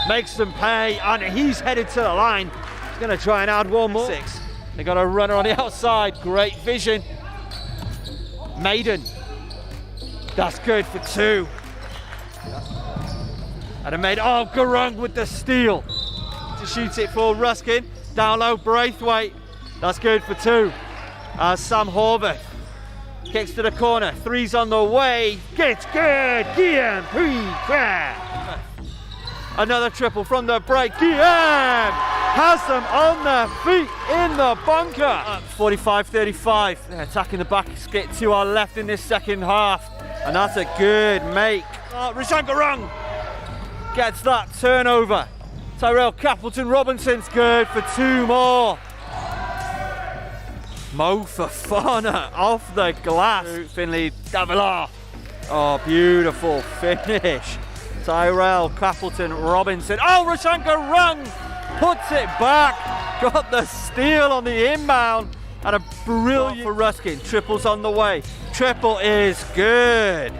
Makes them pay, and he's headed to the line. He's going to try and add one more. 6. They got a runner on the outside. Great vision. Maiden. That's good for 2. And a Maiden. Oh, Garung with the steal to shoot it for Ruskin. Down low, Braithwaite. That's good for 2. Sam Horvath kicks to the corner. 3's on the way. Gets good. Guillaume Piquet. Another triple from the break. Guillaume has them on their feet in the bunker. 45-35. They're attacking the basket to our left in this second half. And that's a good make. Rishan Garung gets that turnover Tyrell Capleton Robinson's good for 2 more. Mo Fofana off the glass. Finley Davila. Oh, beautiful finish. Tyrell Capleton Robinson. Oh, Rashanka Rung puts it back. Got the steal on the inbound. And a brilliant for Ruskin. Triple's on the way. Triple is good.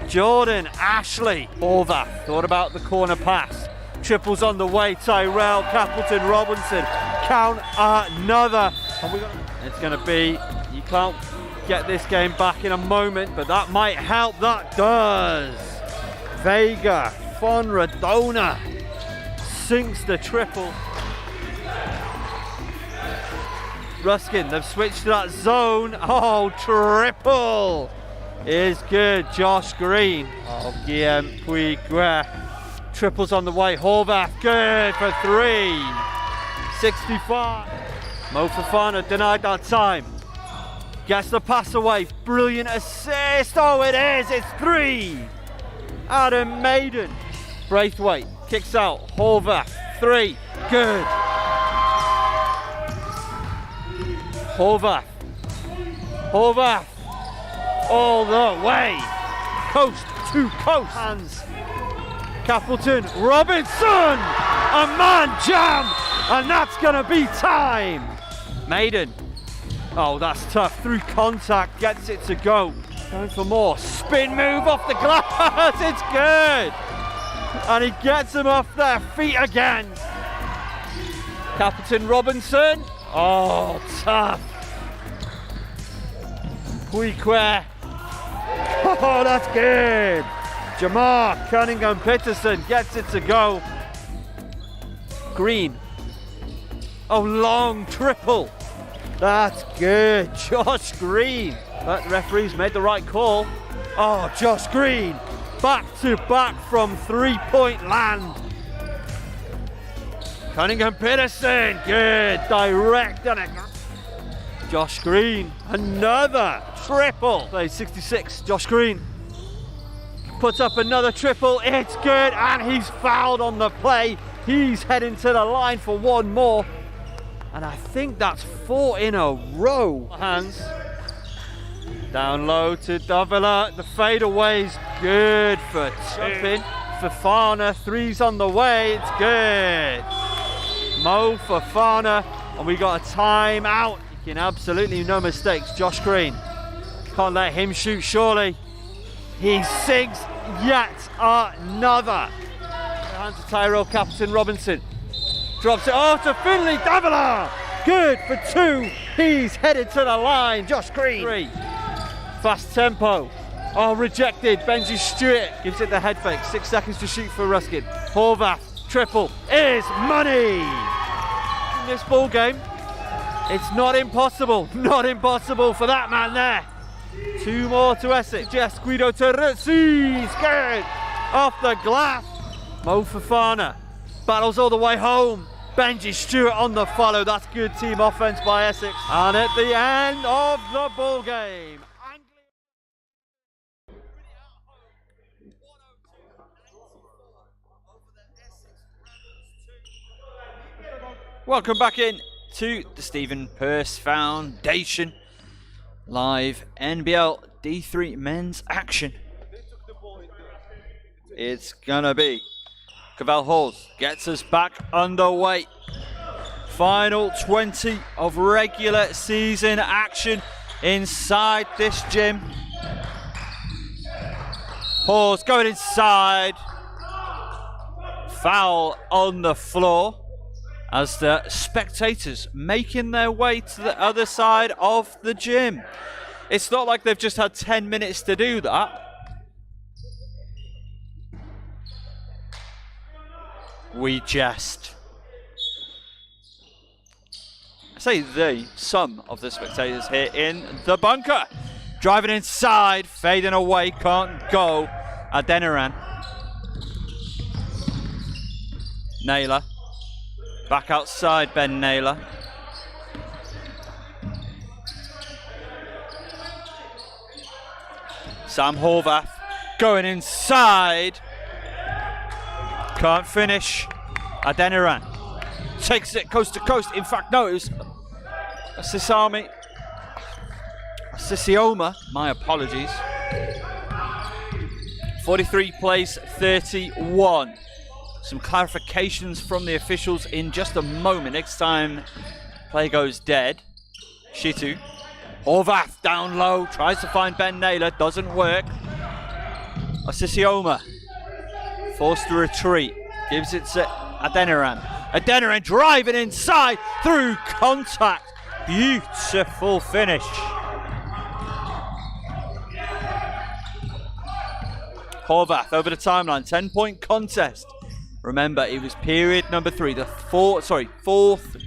Jordan Ashley. Horvath thought about the corner pass. Triple's on the way. Tyrell Capleton Robinson. Count another. And it's going to be, you can't get this game back in a moment, but that might help. That does. Vega Fonradona sinks the triple. Ruskin, they've switched to that zone. Oh, triple is good. Josh Green. Oh, Guillaume Puigua. Triples on the way. Horvath, good for 3. 65. Mo Fofana denied that time. Gets the pass away. Brilliant assist. Oh, it is. It's 3. Adam Maiden. Braithwaite kicks out. Horvath, 3. Good. Horvath. Horvath. All the way. Coast to coast. Hands. Capleton Robinson. A man jam. And that's going to be time. Maiden. Oh, that's tough. Through contact. Gets it to go. Going for more. Spin move off the glass. It's good. And he gets him off their feet again. Capleton Robinson. Oh, tough. Puigua. Oh, that's good. Jamar Cunningham-Peterson gets it to go. Green. Oh, long triple. That's good. Josh Green. But the referee's made the right call. Oh, Josh Green. Back to back from 3-point land. Cunningham-Peterson. Good. Direct on it. Josh Green. Another triple. Play 66. Josh Green. Puts up another triple. It's good. And he's fouled on the play. He's heading to the line for 1 more. And I think that's 4 in a row. Hands. Down low to Davila. The fadeaway's good for 2. Fofana, 3's on the way. It's good. Mo Fofana. And we got a timeout. Making absolutely no mistakes. Josh Green. Can't let him shoot, surely. He sinks yet another. Hands to Tyrell Capleton Robinson. Drops it off to Finley Davila. Good for 2. He's headed to the line. Josh Green. 3. Fast tempo. Oh, rejected. Benji Stewart gives it the head fake. 6 seconds to shoot for Ruskin. Horvath. Triple is money. In this ball game, it's not impossible. Not impossible for that man there. 2 more to Essex. Jess Guido Terrazzi. Good. Off the glass. Mo Fofana. Battles all the way home. Benji Stewart on the follow. That's good team offense by Essex. And at the end of the ball game, welcome back in to the Stephen Pearce Foundation live NBL D3 men's action. It's gonna be Cavell Halls gets us back underway. Final 20 of regular season action inside this gym. Halls going inside. Foul on the floor as the spectators making their way to the other side of the gym. It's not like they've just had 10 minutes to do that. We jest. I say they, some of the spectators here in the bunker. Driving inside, fading away, can't go. Adeniran. Naylor. Back outside, Ben Naylor. Sam Horvath going inside. Can't finish. Adeniran takes it coast to coast. In fact, no, it was Sisioma, my apologies. 43 plays 31. Some clarifications from the officials in just a moment. Next time play goes dead. Shitu. Horvath down low, tries to find Ben Naylor, doesn't work. Sisioma forced to retreat, gives it to Adeniran. Adeniran driving inside through contact. Beautiful finish. Horvath over the timeline, 10-point contest. Remember, it was period number 3, the fourth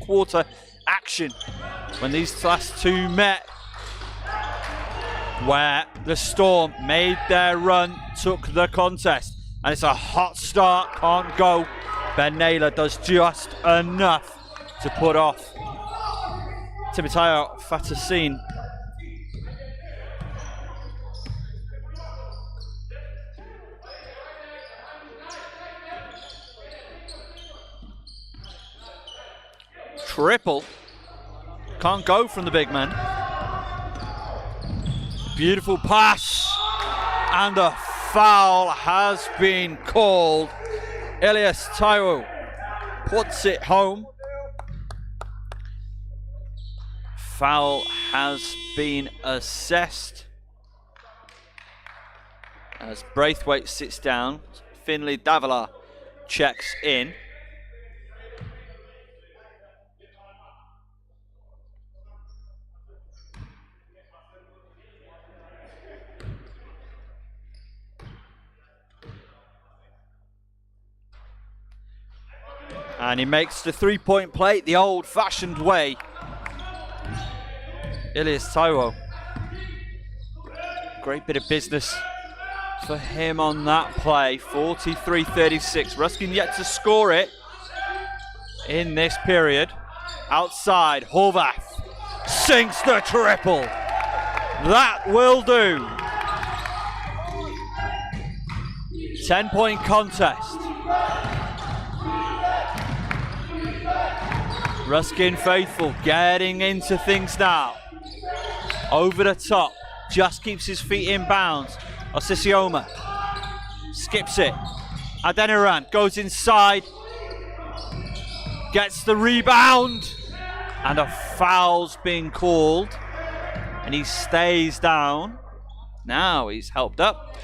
quarter action when these last two met, where the Storm made their run, took the contest, and it's a hot start, can't go. Ben Naylor does just enough to put off Timoteo Fatasin. Triple. Can't go from the big man. Beautiful pass. And a foul has been called. Elias Taiwo puts it home. Foul has been assessed. As Braithwaite sits down, Finlay Davila checks in. And he makes the three-point play the old-fashioned way. Elias Taiwo. Great bit of business for him on that play. 43-36. Ruskin yet to score it in this period. Outside, Horvath sinks the triple. That will do. 10-point contest. Ruskin faithful, getting into things now. Over the top, just keeps his feet in bounds. Osisioma skips it. Adeniran goes inside, gets the rebound, and a foul's being called, and he stays down. Now he's helped up,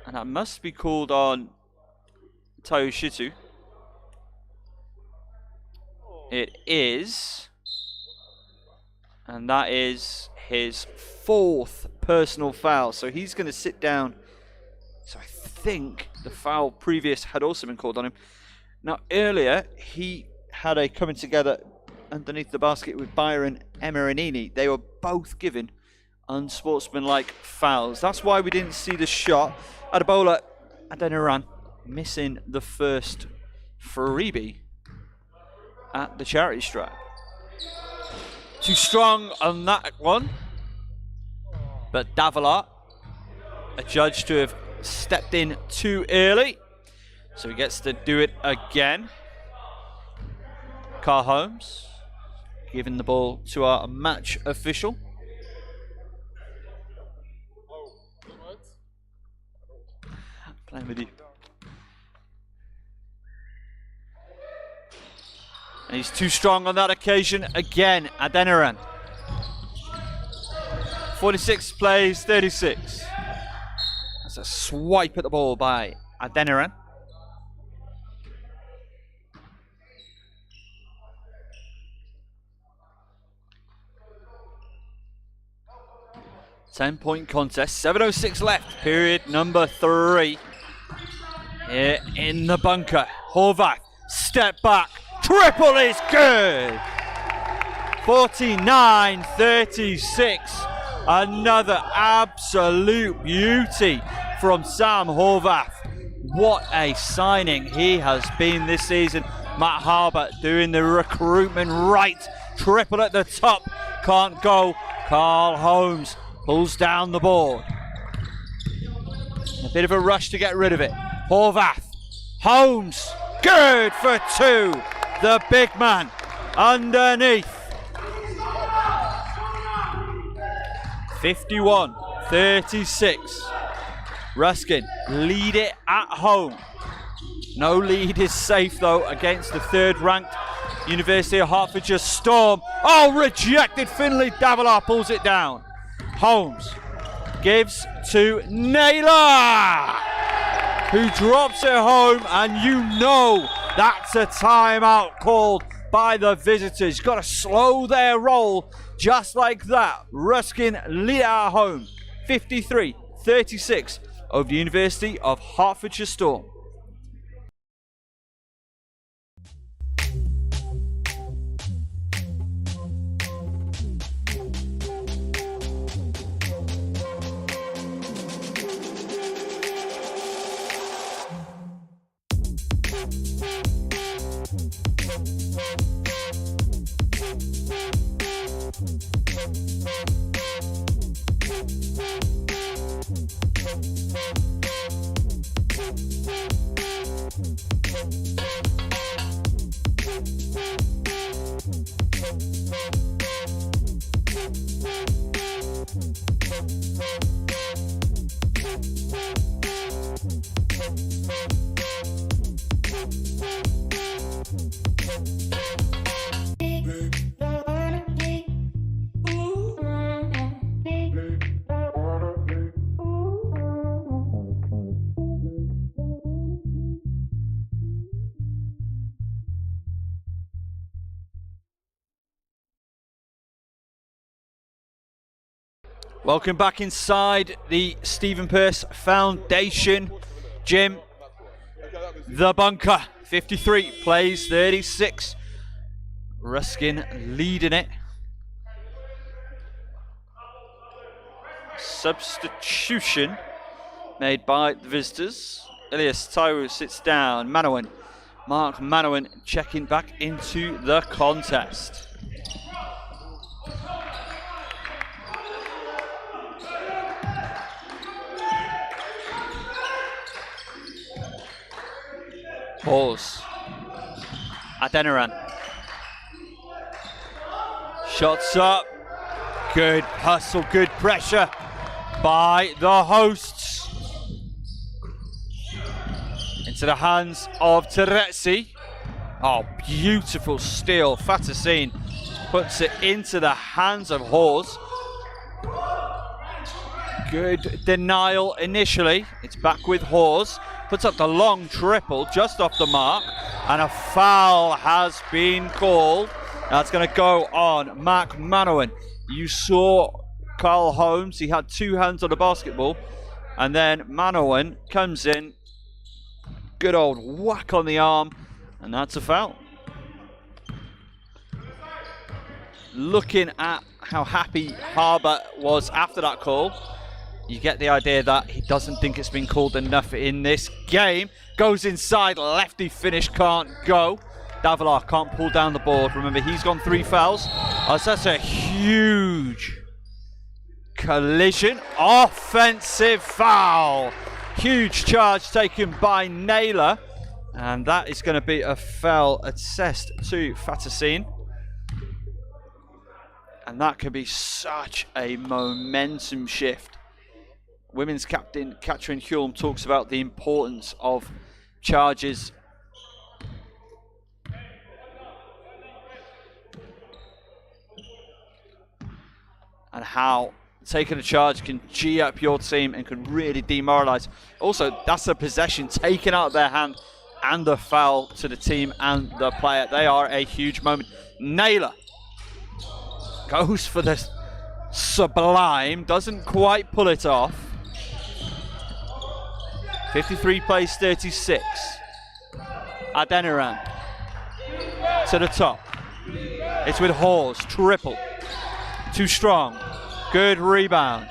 and that must be called on Taiwo Shitu. It is, and that is his 4th personal foul. So he's going to sit down. So I think the foul previous had also been called on him. Now earlier he had a coming together underneath the basket with Byron Emeranini. They were both given unsportsmanlike fouls. That's why we didn't see the shot. Adebola Adeniran missing the first freebie at the charity stripe. Too strong on that one, but Davila adjudged to have stepped in too early, so he gets to do it again. Carl Holmes giving the ball to our match official. Playing with you. And he's too strong on that occasion again. Adeniran. 46 plays 36. That's a swipe at the ball by Adeniran. Ten-point contest. 7:06 left. Period number 3. Here in the bunker. Horvath. Step back. Triple is good. 49-36. Another absolute beauty from Sam Horvath. What a signing he has been this season. Matt Harbour doing the recruitment right. Triple at the top. Can't go. Carl Holmes pulls down the board. A bit of a rush to get rid of it. Horvath. Holmes. Good for 2. The big man underneath. 51-36. Ruskin lead it at home. No lead is safe though against the 3rd ranked University of Hertfordshire Storm. Oh, rejected. Finley Davila pulls it down. Holmes gives to Naylor, who drops it home, and you know that's a timeout called by the visitors. Got to slow their roll just like that. Ruskin lead at home, 53-36 over the University of Hertfordshire Storm. Welcome back inside the Stephen Pearce Foundation gym. The bunker, 53 plays 36. Ruskin leading it. Substitution made by the visitors. Elias Taiwo sits down. Manawan, Mark Manawan checking back into the contest. Pause. Adeniran. Shots up. Good hustle, good pressure by the hosts. Into the hands of Terezzi. Oh, beautiful steal. Fatassine puts it into the hands of Hawes. Good denial initially. It's back with Hawes. Puts up the long triple just off the mark, and a foul has been called. That's going to go on Mark Manawan. You saw Carl Holmes, he had 2 hands on the basketball, and then Manawan comes in, good old whack on the arm, and that's a foul. Looking at how happy Harbour was after that call, you get the idea that he doesn't think it's been called enough in this game. Goes inside, lefty finish, can't go. Davila can't pull down the board. Remember, he's gone 3 fouls. Oh, so that's a huge collision. Offensive foul. Huge charge taken by Naylor. And that is going to be a foul assessed to Fatassine. And that could be such a momentum shift. Women's captain Katrin Hulme talks about the importance of charges. And how taking a charge can G up your team and can really demoralise. Also, that's a possession taken out of their hand and a foul to the team and the player. They are a huge moment. Naylor goes for the sublime, doesn't quite pull it off. 53 plays 36. Adeniran to the top. It's with Hawes, triple. Too strong. Good rebound.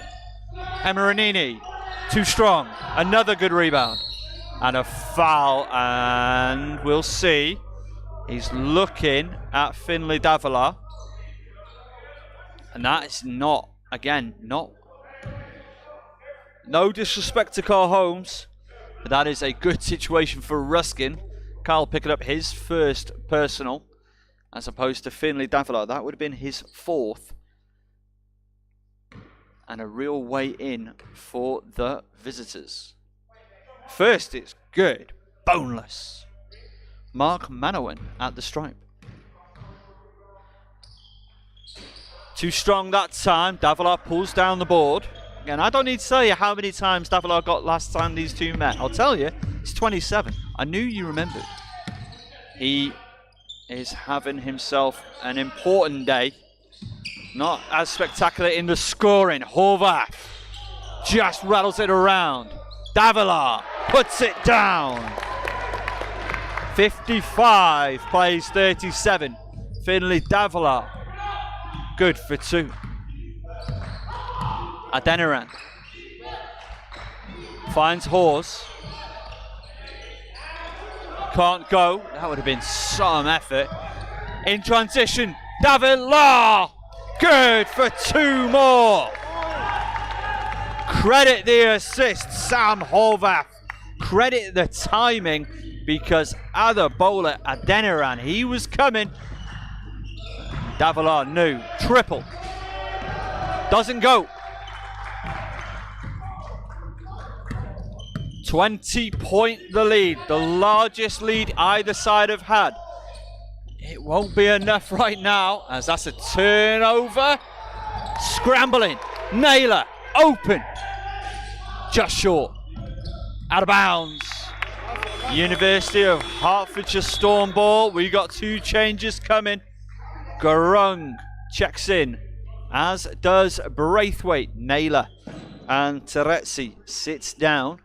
Emeranini, too strong. Another good rebound. And a foul, and we'll see. He's looking at Finley Davila. And that is not, again, no disrespect to Carl Holmes. But that is a good situation for Ruskin. Kyle picking up his first personal as opposed to Finley Davila. That would have been his fourth. And a real way in for the visitors. First, it's good. Boneless. Mark Manawan at the stripe. Too strong that time. Davila pulls down the board. Again, I don't need to tell you how many times Davila got last time these two met. I'll tell you, it's 27. I knew you remembered. He is having himself an important day. Not as spectacular in the scoring. Horvath just rattles it around. Davila puts it down. 55 plays 37. Finley Davila, good for 2. Adeniran finds Hawes. Can't go. That would have been some effort. In transition, Davila, good for 2 more. Credit the assist, Sam Horvath. Credit the timing, because other bowler Adeniran, he was coming. Davila knew. Triple. Doesn't go. 20-point the lead. The largest lead either side have had. It won't be enough right now, as that's a turnover. Scrambling. Naylor. Open. Just short. Out of bounds. University of Hertfordshire Storm ball. We got 2 changes coming. Gurung checks in, as does Braithwaite. Naylor and Terezi sits down.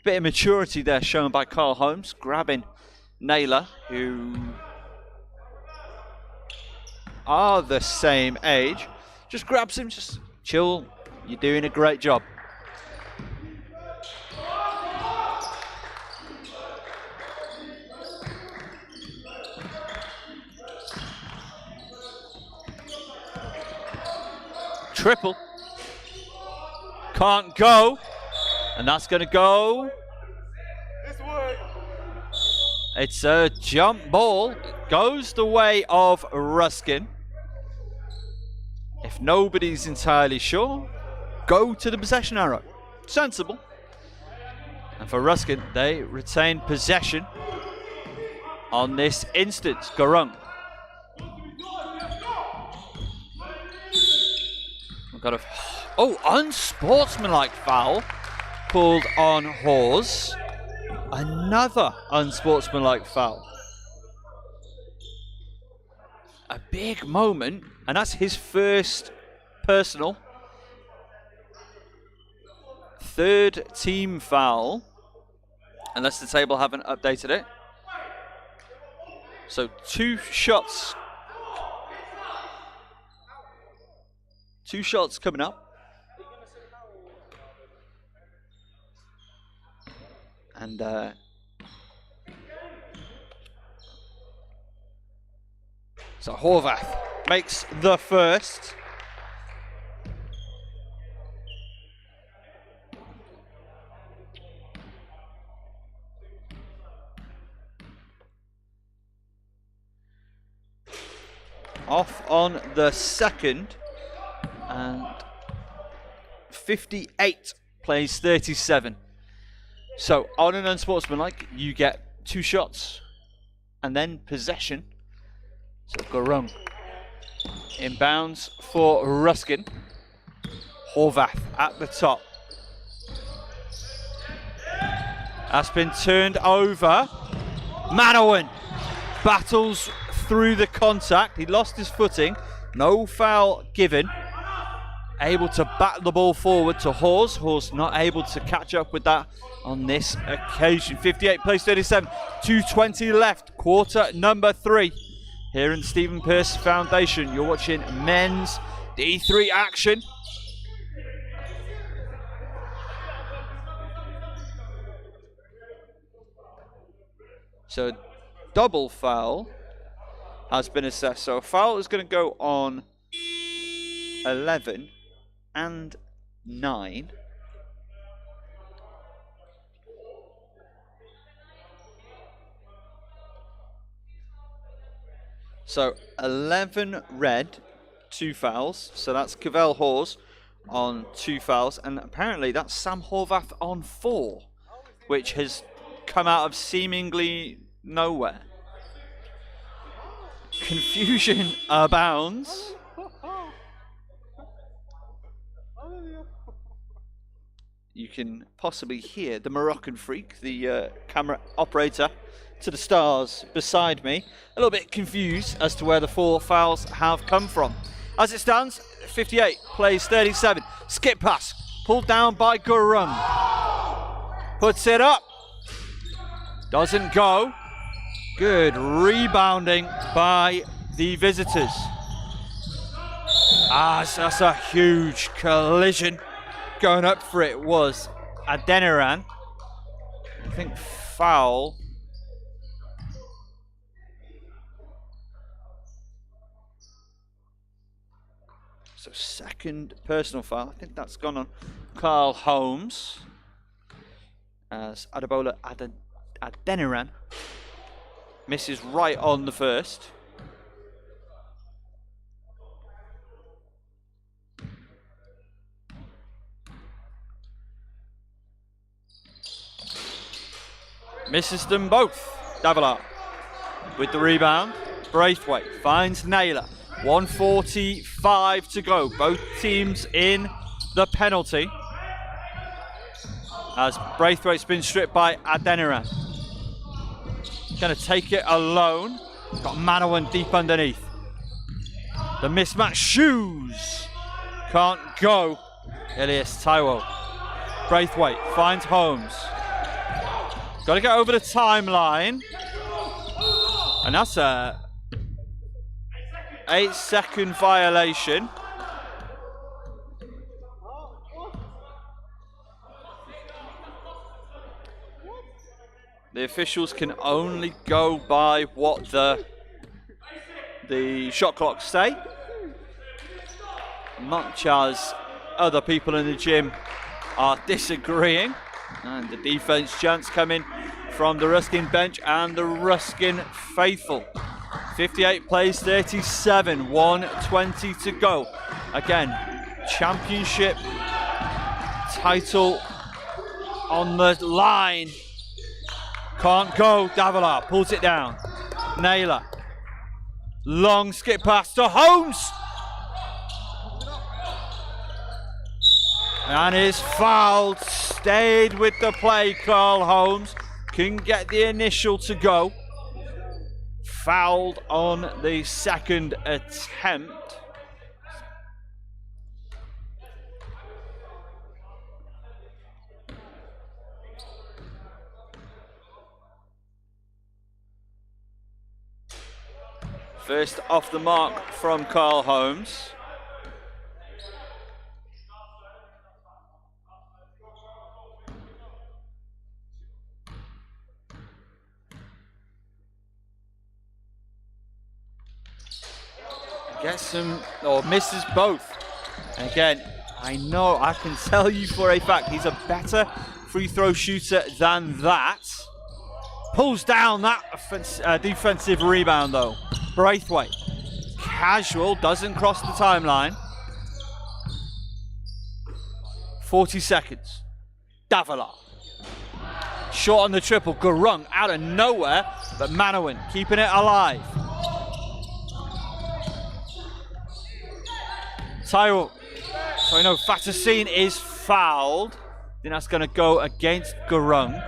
Bit of maturity there shown by Carl Holmes, grabbing Naylor, who are the same age. Just grabs him, just chill. You're doing a great job. Triple. Can't go. And that's going to go. It's a jump ball. It goes the way of Ruskin. If nobody's entirely sure, go to the possession arrow. Sensible. And for Ruskin, they retain possession on this instance. Gurung. We've got a unsportsmanlike foul called on Hawes. Another unsportsmanlike foul. A big moment, and that's his first personal. 3rd team foul, unless the table haven't updated it. So 2 shots. 2 shots coming up. And so Horvath makes the first. Off on the second. And 58 plays 37. So on an unsportsmanlike, you get 2 shots and then possession. So Gurung inbounds for Ruskin. Horvath at the top. That's been turned over. Manawan battles through the contact. He lost his footing. No foul given. Able to bat the ball forward to Hawes. Hawes not able to catch up with that on this occasion. 58 plays 37. 2:20 left. Quarter number 3. Here in Stephen Pearce Foundation. You're watching men's D3 action. So double foul has been assessed. So a foul is going to go on 11 and 9. So 11 red, 2 fouls. So that's Cavell Hawes on 2 fouls. And apparently that's Sam Horvath on 4, which has come out of seemingly nowhere. Confusion abounds. You can possibly hear the Moroccan freak, the camera operator to the stars beside me, a little bit confused as to where the 4 fouls have come from. As it stands, 58 plays 37. Skip pass, pulled down by Gurung. Puts it up. Doesn't go. Good rebounding by the visitors. That's a huge collision. Going up for it was Adeniran. I think foul. So second personal foul. I think that's gone on Carl Holmes. As Adebola Adeniran misses right on the first. Misses them both. Davila with the rebound. Braithwaite finds Naylor. 1:45 to go. Both teams in the penalty. As Braithwaite's been stripped by Adeniran. Gonna take it alone. Got Manawan deep underneath. The mismatch shoes. Can't go. Elias Taiwo. Braithwaite finds Holmes. Got to get over the timeline. And that's a 8-second violation. The officials can only go by what the shot clocks say. Much as other people in the gym are disagreeing. And the defense chance coming from the Ruskin bench and the Ruskin faithful. 58 plays 37, 1:20 to go. Again, championship title on the line. Can't go. Davila pulls it down. Naylor. Long skip pass to Holmes. And is fouled. Stayed with the play, Carl Holmes. Couldn't get the initial to go. Fouled on the second attempt. First off the mark from Carl Holmes. Gets some, or misses both. And again, I know, I can tell you for a fact, he's a better free throw shooter than that. Pulls down that defensive rebound though. Braithwaite, casual, doesn't cross the timeline. 40 seconds. Davila. Short on the triple, Gurung out of nowhere, but Manawan keeping it alive. Fatassine is fouled. Then that's going to go against Gurung.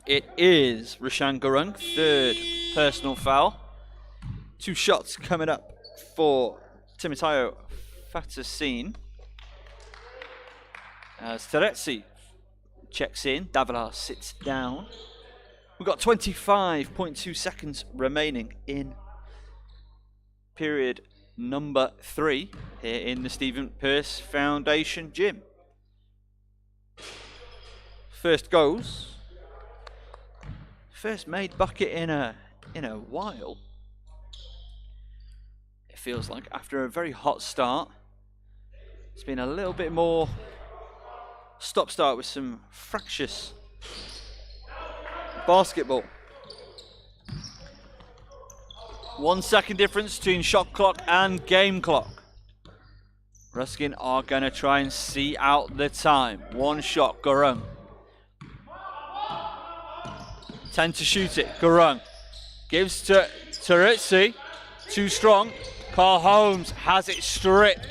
It is Rashan Gurung, third personal foul. 2 shots coming up for Timoteo Fatassine. As Terezi checks in, Davila sits down. We've got 25.2 seconds remaining in period number 3 here in the Stephen Pearce Foundation gym. First goes. First made bucket in a while. It feels like after a very hot start. It's been a little bit more stop-start with some fractious basketball. 1 second difference between shot clock and game clock. Ruskin are going to try and see out the time. 1 shot, Gurung. 10 to shoot it, Gurung. Gives to Taritsi. Too strong. Carl Holmes has it stripped.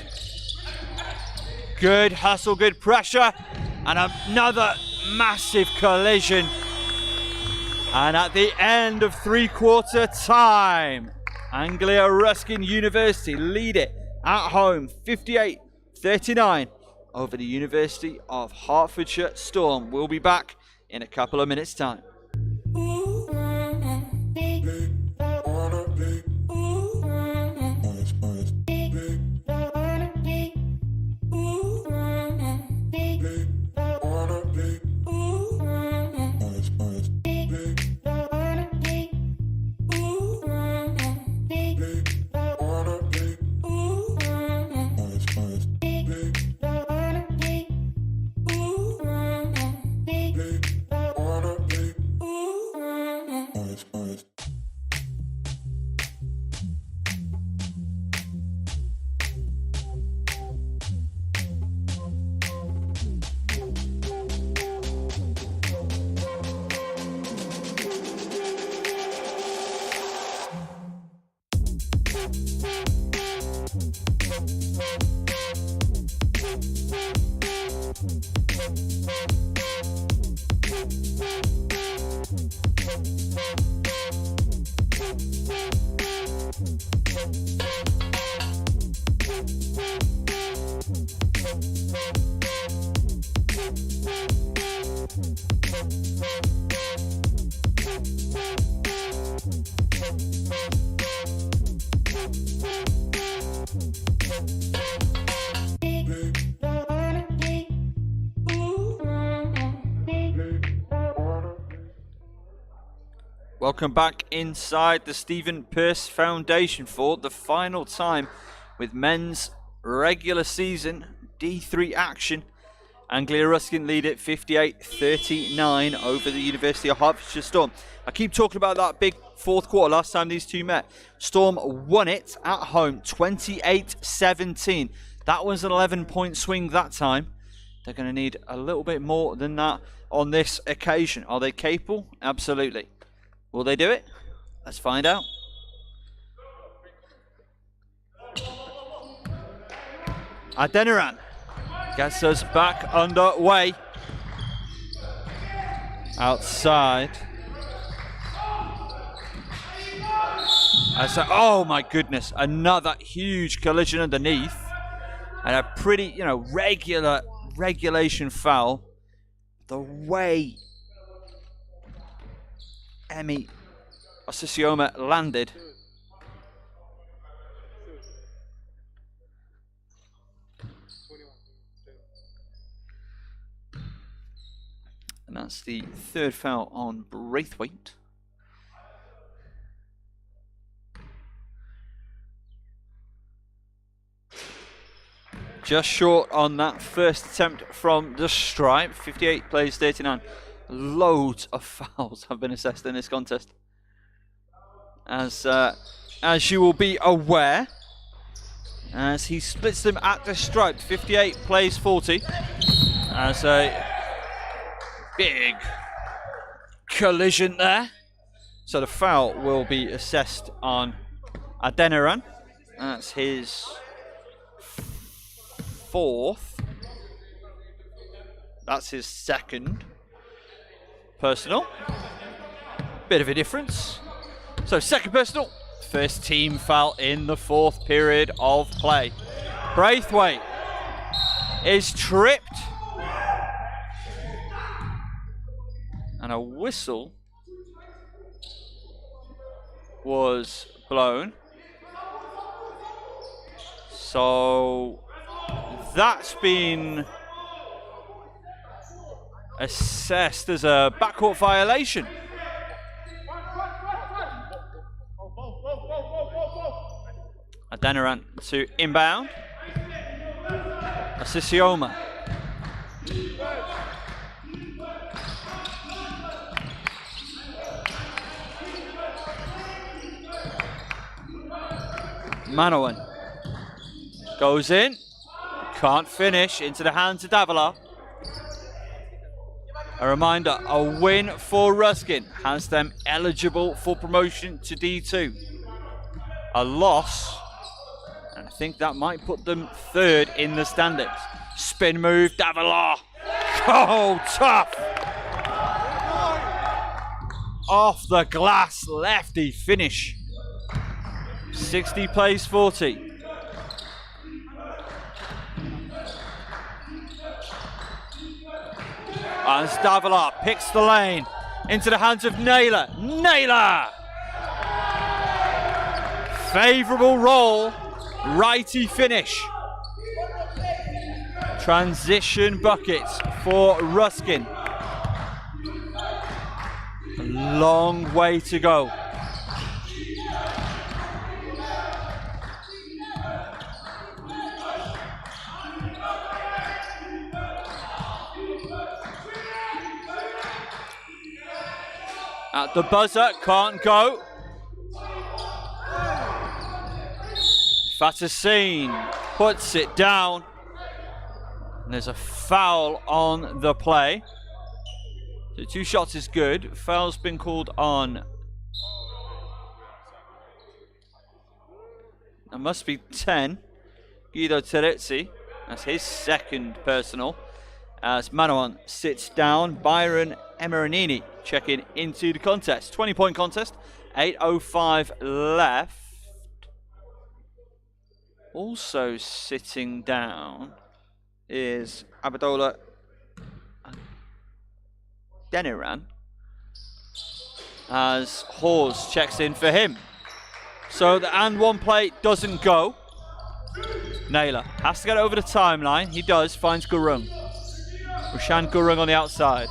Good hustle, good pressure. And another massive collision. And at the end of 3/4 time, Anglia Ruskin University lead it at home 58-39 over the University of Hertfordshire Storm. We'll be back in a couple of minutes' time. Welcome back inside the Stephen Pearce Foundation for the final time with men's regular season D3 action. Anglia Ruskin lead it 58-39 over the University of Hertfordshire Storm. I keep talking about that big 4th quarter last time these two met. Storm won it at home 28-17. That was an 11-point swing that time. They're going to need a little bit more than that on this occasion. Are they capable? Absolutely. Will they do it? Let's find out. Adeniran gets us back underway. Outside. Oh my goodness, another huge collision underneath. And a pretty, regulation foul. The way Emi Osisioma landed. And that's the 3rd foul on Braithwaite. Just short on that first attempt from the stripe. 58 plays 39. Loads of fouls have been assessed in this contest. As you will be aware, as he splits them at the stripe. 58 plays 40. As a big collision there. So the foul will be assessed on Adeniran. That's his 4th. That's his 2nd. Personal. Bit of a difference. So 2nd personal. 1st team foul in the 4th period of play. Braithwaite is tripped. And a whistle was blown. So that's been assessed as a backcourt violation. Adeniran to inbound. Osisioma. Manawan goes in. Can't finish. Into the hands of Davila. A reminder, a win for Ruskin has them eligible for promotion to D2. A loss, and I think that might put them third in the standings. Spin move, Davila. Oh, tough. Off the glass, lefty finish. 60 plays 40. And Davila picks the lane into the hands of Naylor. Naylor! Favourable roll, righty finish. Transition buckets for Ruskin. A long way to go. At the buzzer, can't go. Fatassine puts it down. And there's a foul on the play. So 2 shots is good. Foul's been called on. That must be 10. Guido Terezzi. That's his second personal. As Manawan sits down, Byron Emeranini checking into the contest. 20-point contest, 8:05 left. Also sitting down is Abadola Deniran as Hawes checks in for him. So the and one play doesn't go. Naylor has to get over the timeline. He does, finds Gurung. Roshan Gurung on the outside.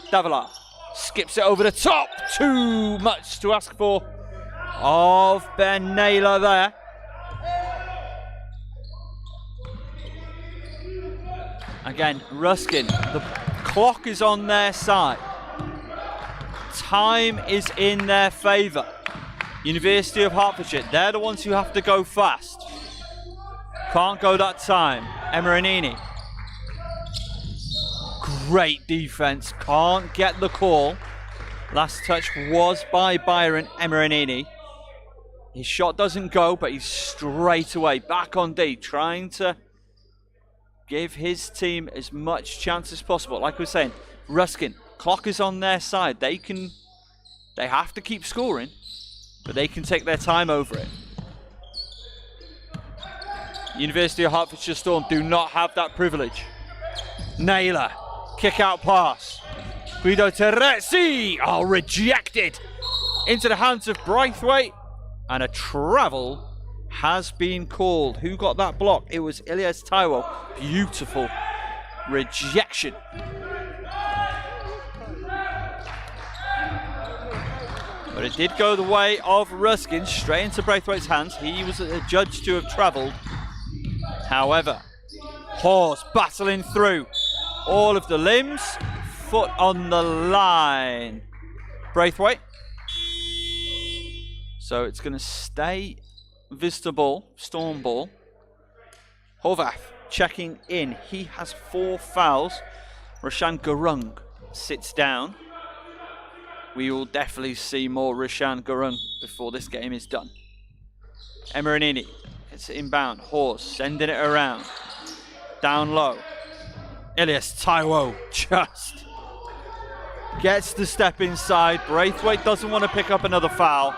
Davila skips it over the top. Too much to ask for of Ben Naylor there. Again, Ruskin, the clock is on their side. Time is in their favour. University of Hertfordshire, they're the ones who have to go fast. Can't go that time. Emeranini. Great defense, can't get the call. Last touch was by Byron Emeranini. His shot doesn't go, but he's straight away back on D, trying to give his team as much chance as possible. Like we were saying, Ruskin, clock is on their side. They have to keep scoring, but they can take their time over it. University of Hertfordshire Storm do not have that privilege. Naylor, kick out pass. Guido Terezzi, oh, rejected. Into the hands of Braithwaite, and a travel has been called. Who got that block? It was Ilyas Taiwo. Beautiful rejection. But it did go the way of Ruskin, straight into Braithwaite's hands. He was adjudged to have travelled. However, Hawes battling through all of the limbs. Foot on the line. Braithwaite. So it's going to stay Vista ball, Storm ball. Horvath checking in. He has 4 fouls. Roshan Gurung sits down. We will definitely see more Roshan Gurung before this game is done. Emeranini, it's inbound. Hawes sending it around. Down low. Ilyas Taiwo just gets the step inside. Braithwaite doesn't want to pick up another foul.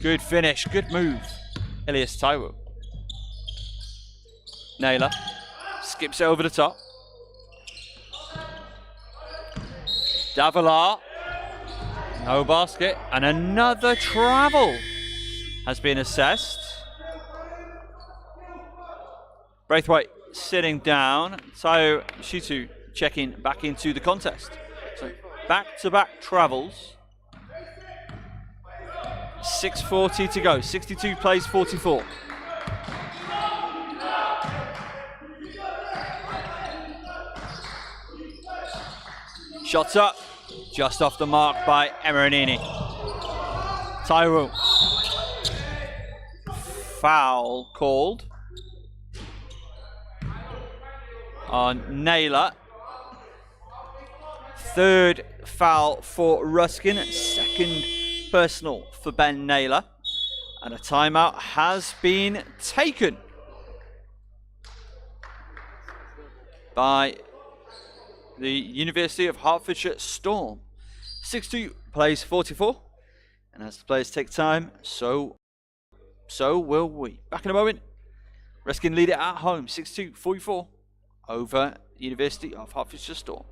Good finish, good move. Ilyas Taiwo. Naylor skips it over the top. Davila, no basket, and another travel has been assessed. Braithwaite sitting down. Tayo Shitu checking back into the contest. So back-to-back travels. 6:40 to go. 62 plays 44. Shots up. Just off the mark by Emeranini. Taiwo foul called on Naylor. Third foul for Ruskin, second personal for Ben Naylor, and a timeout has been taken by the University of Hertfordshire Storm. 6-2 plays 44, and as the players take time, so will we. Back in a moment. Ruskin lead it at home, 6-2, 44 over University of Hertfordshire Storm.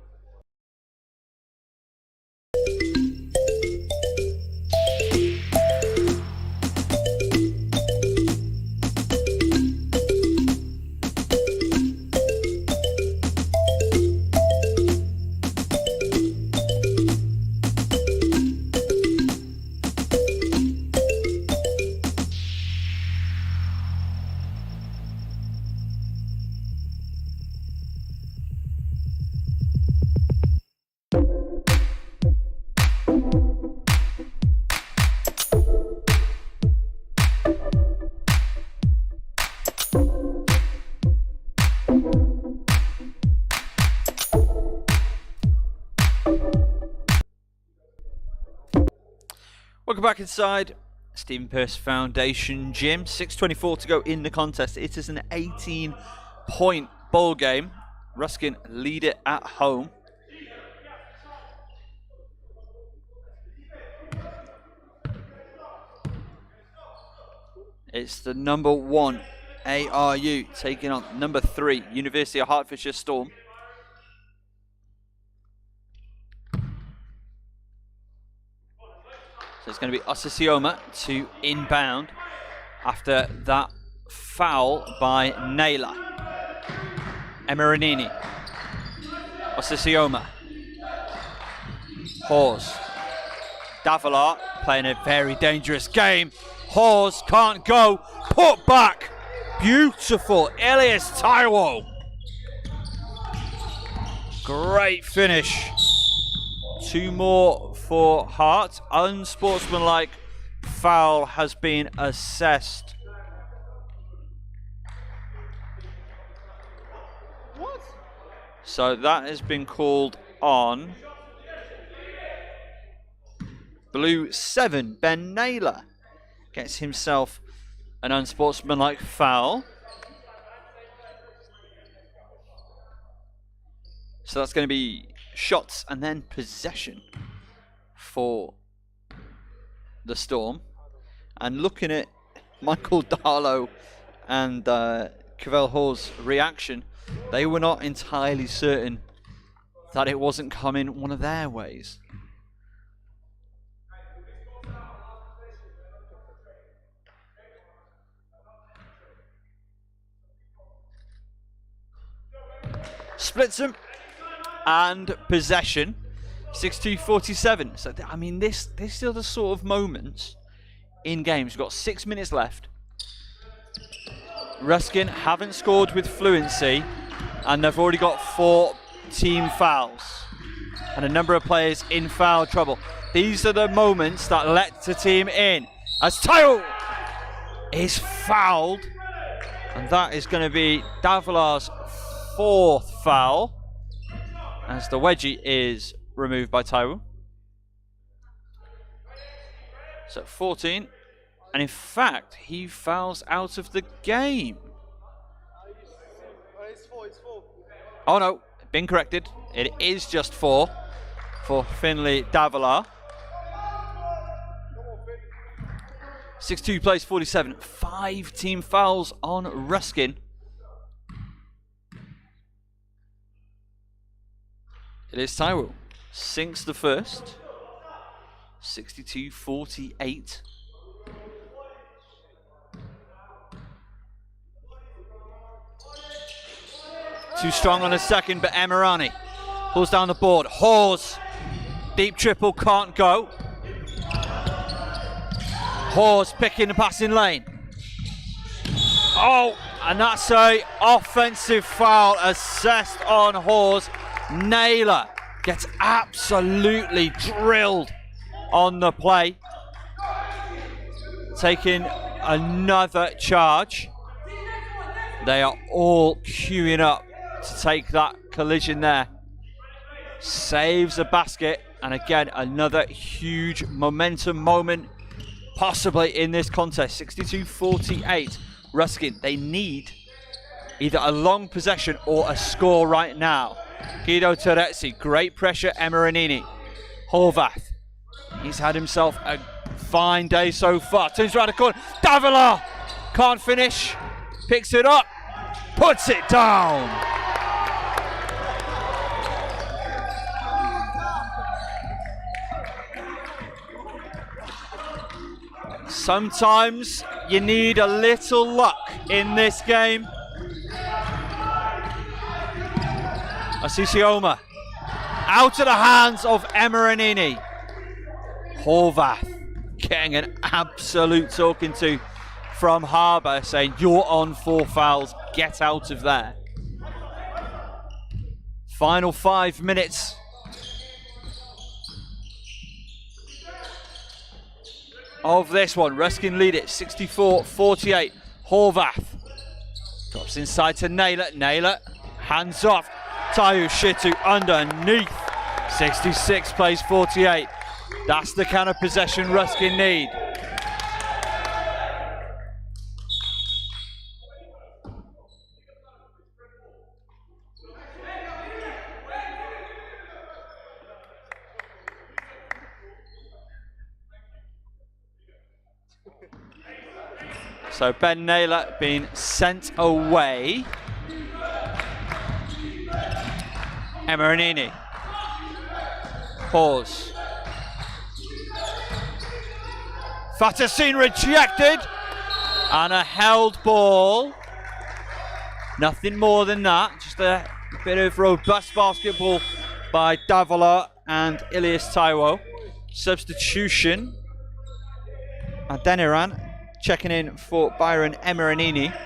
Welcome back inside Stephen Pearce Foundation Gym. 6:24 to go in the contest. It is an 18-point ball game. Ruskin lead it at home. It's the number 1 ARU taking on number 3 University of Hertfordshire Storm. So it's going to be Osisioma to inbound after that foul by Naylor. Emiranini. Osisioma. Hawes. Davila playing a very dangerous game. Hawes can't go. Put back. Beautiful. Elias Taiwo. Great finish. 2 more for Hart. Unsportsmanlike foul has been assessed. What? So that has been called on blue 7. Ben Naylor gets himself an unsportsmanlike foul. So that's going to be shots and then possession for the Storm. And looking at Michael Darlow and Cavell Hall's reaction, they were not entirely certain that it wasn't coming one of their ways. Splits them. And possession, 6-2-47. So, I mean, this are the sort of moments in games. We've got 6 minutes left. Ruskin haven't scored with fluency, and they've already got 4 team fouls and a number of players in foul trouble. These are the moments that let the team in. As Taiwo is fouled, and that is going to be Davila's 4th foul, as the wedgie is removed by Taiwo. So 14. And in fact, he fouls out of the game. It's 4. Oh no, been corrected. It is just 4 for Finlay Davila. 6-2 plays 47. 5 team fouls on Ruskin. It is Taiwo. Sinks the first. 62-48. Too strong on a second, but Emirani pulls down the board. Hawes. Deep triple, can't go. Hawes picking the passing lane. Oh, and that's a offensive foul assessed on Hawes. Naylor gets absolutely drilled on the play. Taking another charge. They are all queuing up to take that collision there. Saves a basket, and again, another huge momentum moment, possibly in this contest. 62-48. Ruskin, they need either a long possession or a score right now. Guido Terezzi, great pressure, Emeranini. Horvath, he's had himself a fine day so far. Turns around the corner, Davila can't finish, picks it up, puts it down. Sometimes you need a little luck in this game. Asisioma out of the hands of Emeranini. Horvath getting an absolute talking to from Harbour, saying, you're on 4 fouls, get out of there. Final 5 minutes. Of this one, Ruskin lead it 64-48. Horvath drops inside to Naylor. Naylor, hands off. Tayu Shitu underneath. 66 plays 48. That's the kind of possession Ruskin need. So Ben Naylor being sent away. Emeranini. Pause. Fatasin rejected. And a held ball. Nothing more than that. Just a bit of robust basketball by Davila and Ilias Taiwo. Substitution. Adeniran checking in for Byron Emeranini.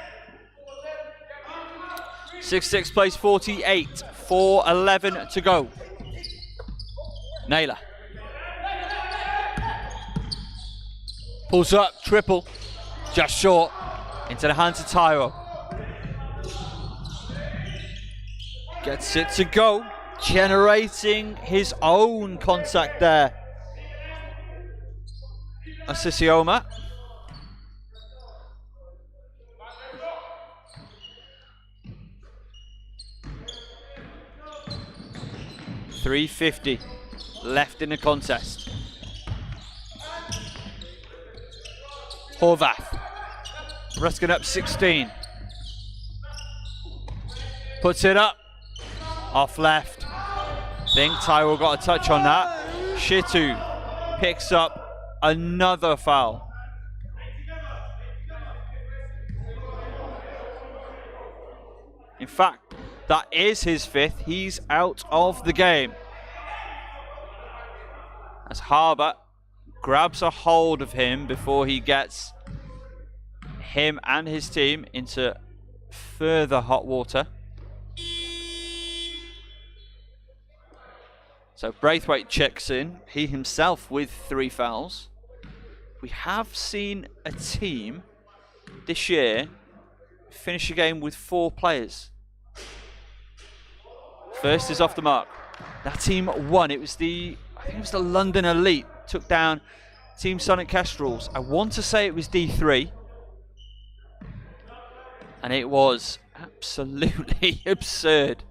6-6 plays 48, 4:11 to go. Naylor. Pulls up, triple, just short, into the hands of Tyro. Gets it to go, generating his own contact there. Asisioma. .350 left in the contest. Horvath. Ruskin up 16. Puts it up. Off left. Think Tyrell got a touch on that. Shitu picks up another foul. In fact, that is his 5th. He's out of the game. As Harbour grabs a hold of him before he gets him and his team into further hot water. So Braithwaite checks in, he himself with 3 fouls. We have seen a team this year finish a game with 4 players. First is off the mark. That team won. I think it was the London Elite. Took down Team Sonic Kestrels. I want to say it was D3. And it was absolutely absurd.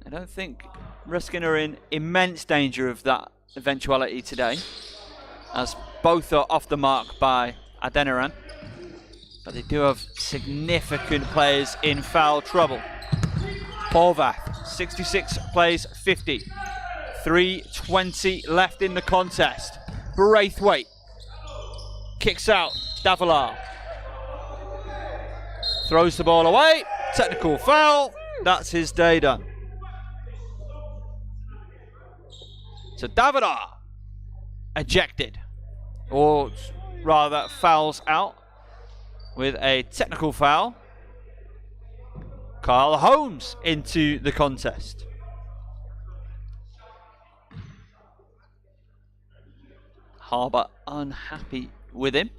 I don't think Ruskin are in immense danger of that eventuality today, as both are off the mark by Adeniran. But they do have significant players in foul trouble. Horvath, 66 plays 50. 3:20 left in the contest. Braithwaite kicks out. Davila throws the ball away. Technical foul. That's his day done. So Davila ejected, or rather fouls out with a technical foul. Kyle Holmes into the contest. Harbour unhappy with him.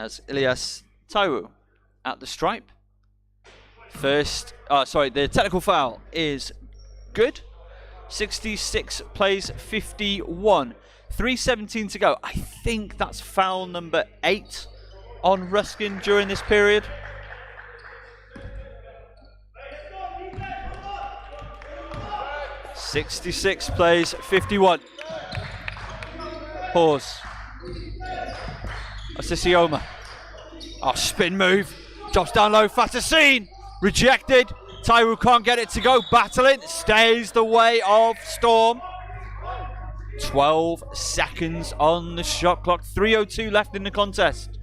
as Ilyas Taiwu at the stripe. The technical foul is good. 66 plays 51. 3:17 to go. I think that's foul number 8 on Ruskin during this period. '66 plays 51. Pause. Asisioma. Oh, spin move. Drops down low. Fatasine. Rejected. Taiwu can't get it to go. Battling. Stays the way of Storm. 12 seconds on the shot clock. 3:02 left in the contest.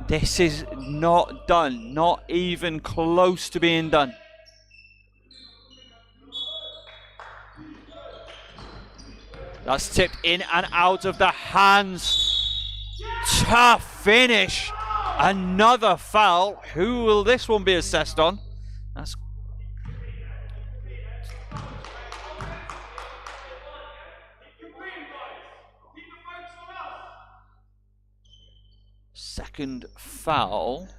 This is not done. Not even close to being done. That's tipped in and out of the hands. Tough finish. Another foul. Who will this one be assessed on? That's second foul.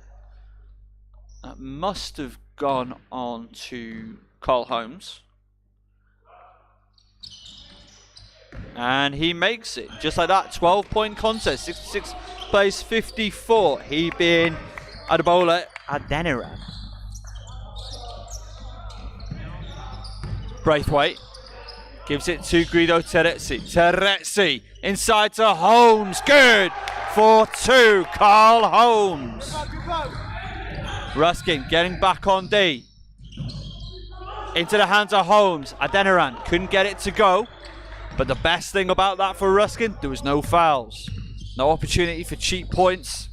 That must have gone on to Carl Holmes. And he makes it. Just like that, 12-point contest. 66 plays 54. He being Adebola Adeniran. Braithwaite gives it to Guido Terezzi. Terezzi inside to Holmes. Good for 2. Carl Holmes. Ruskin getting back on D. Into the hands of Holmes. Adeniran couldn't get it to go. But the best thing about that for Ruskin, there was no fouls. No opportunity for cheap points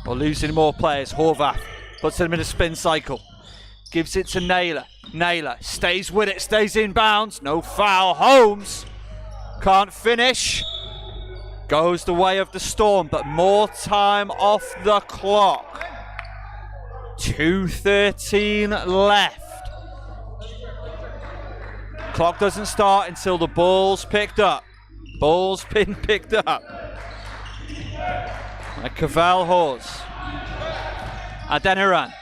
or losing more players. Horvath puts him in a spin cycle. Gives it to Naylor. Naylor stays with it, stays in bounds. No foul. Holmes can't finish. Goes the way of the Storm, but more time off the clock. 2:13 left. Clock doesn't start until the ball's picked up. Ball's been picked up. Like Cavell Hawes. Adeniran.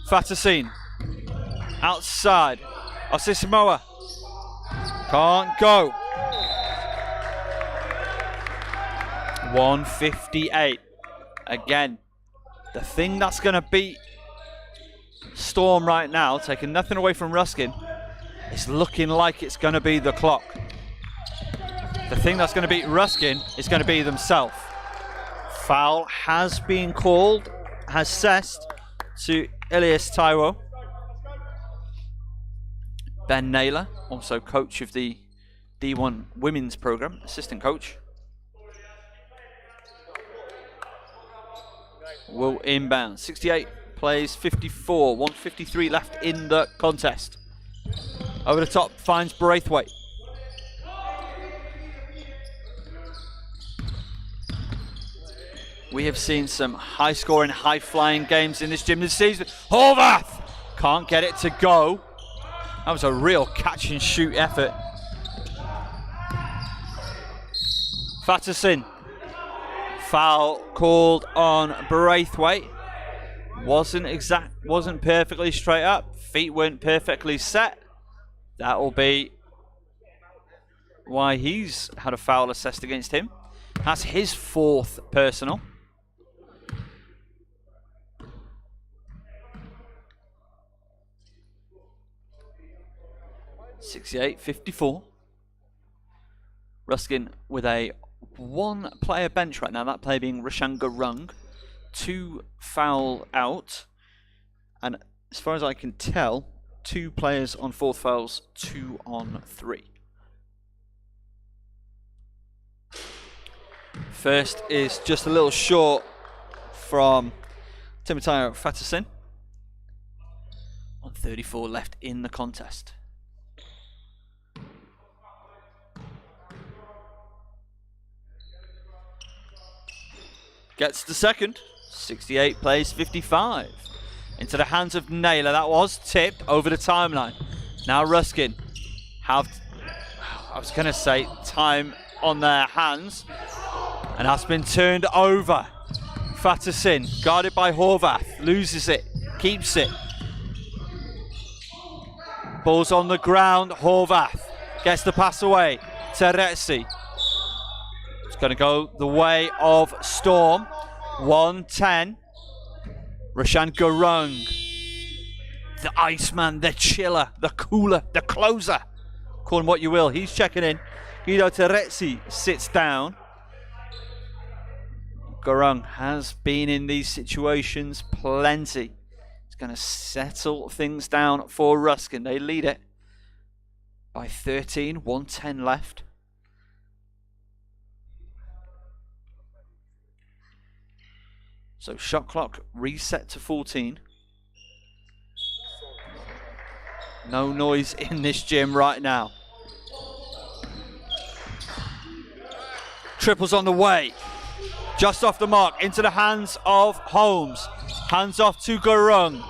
Fatasine. Outside. Osisimoa. Can't go. 1:58. Again, the thing that's going to beat Storm right now, taking nothing away from Ruskin, it's looking like it's going to be the clock. The thing that's going to beat Ruskin is going to be themselves. Foul has been called, has assessed to Ilyas Taiwo. Ben Naylor, also coach of the D1 women's program, assistant coach, will inbound. 68 plays 54, 1:53 left in the contest. Over the top, finds Braithwaite. We have seen some high-scoring, high-flying games in this gym this season. Horvath can't get it to go. That was a real catch-and-shoot effort. Fatasine. Foul called on Braithwaite. Wasn't perfectly straight up. Feet weren't perfectly set. That will be why he's had a foul assessed against him. That's his 4th personal. (68-54). Ruskin with a 1-player bench right now. That player being Rashanga Rung. 2 foul out. And as far as I can tell, 2 players on 4th fouls, 2 on 3. First is just a little short from Timothy Fatasine. 1:34 left in the contest. Gets the second. 68 plays 55. Into the hands of Naylor. That was tipped over the timeline. Now Ruskin have, I was going to say, time on their hands. And that's been turned over. Fatterson, guarded by Horvath, loses it, keeps it. Ball's on the ground, Horvath gets the pass away. Terezi. It's going to go the way of Storm. 1-10. Roshan Gurung. The Iceman, the chiller, the cooler, the closer. Call him what you will. He's checking in. Guido Terezi sits down. Gurung has been in these situations plenty. He's going to settle things down for Ruskin. They lead it by 13, 1:10 left. So shot clock reset to 14. No noise in this gym right now. Triples on the way. Just off the mark, into the hands of Holmes. Hands off to Gurung.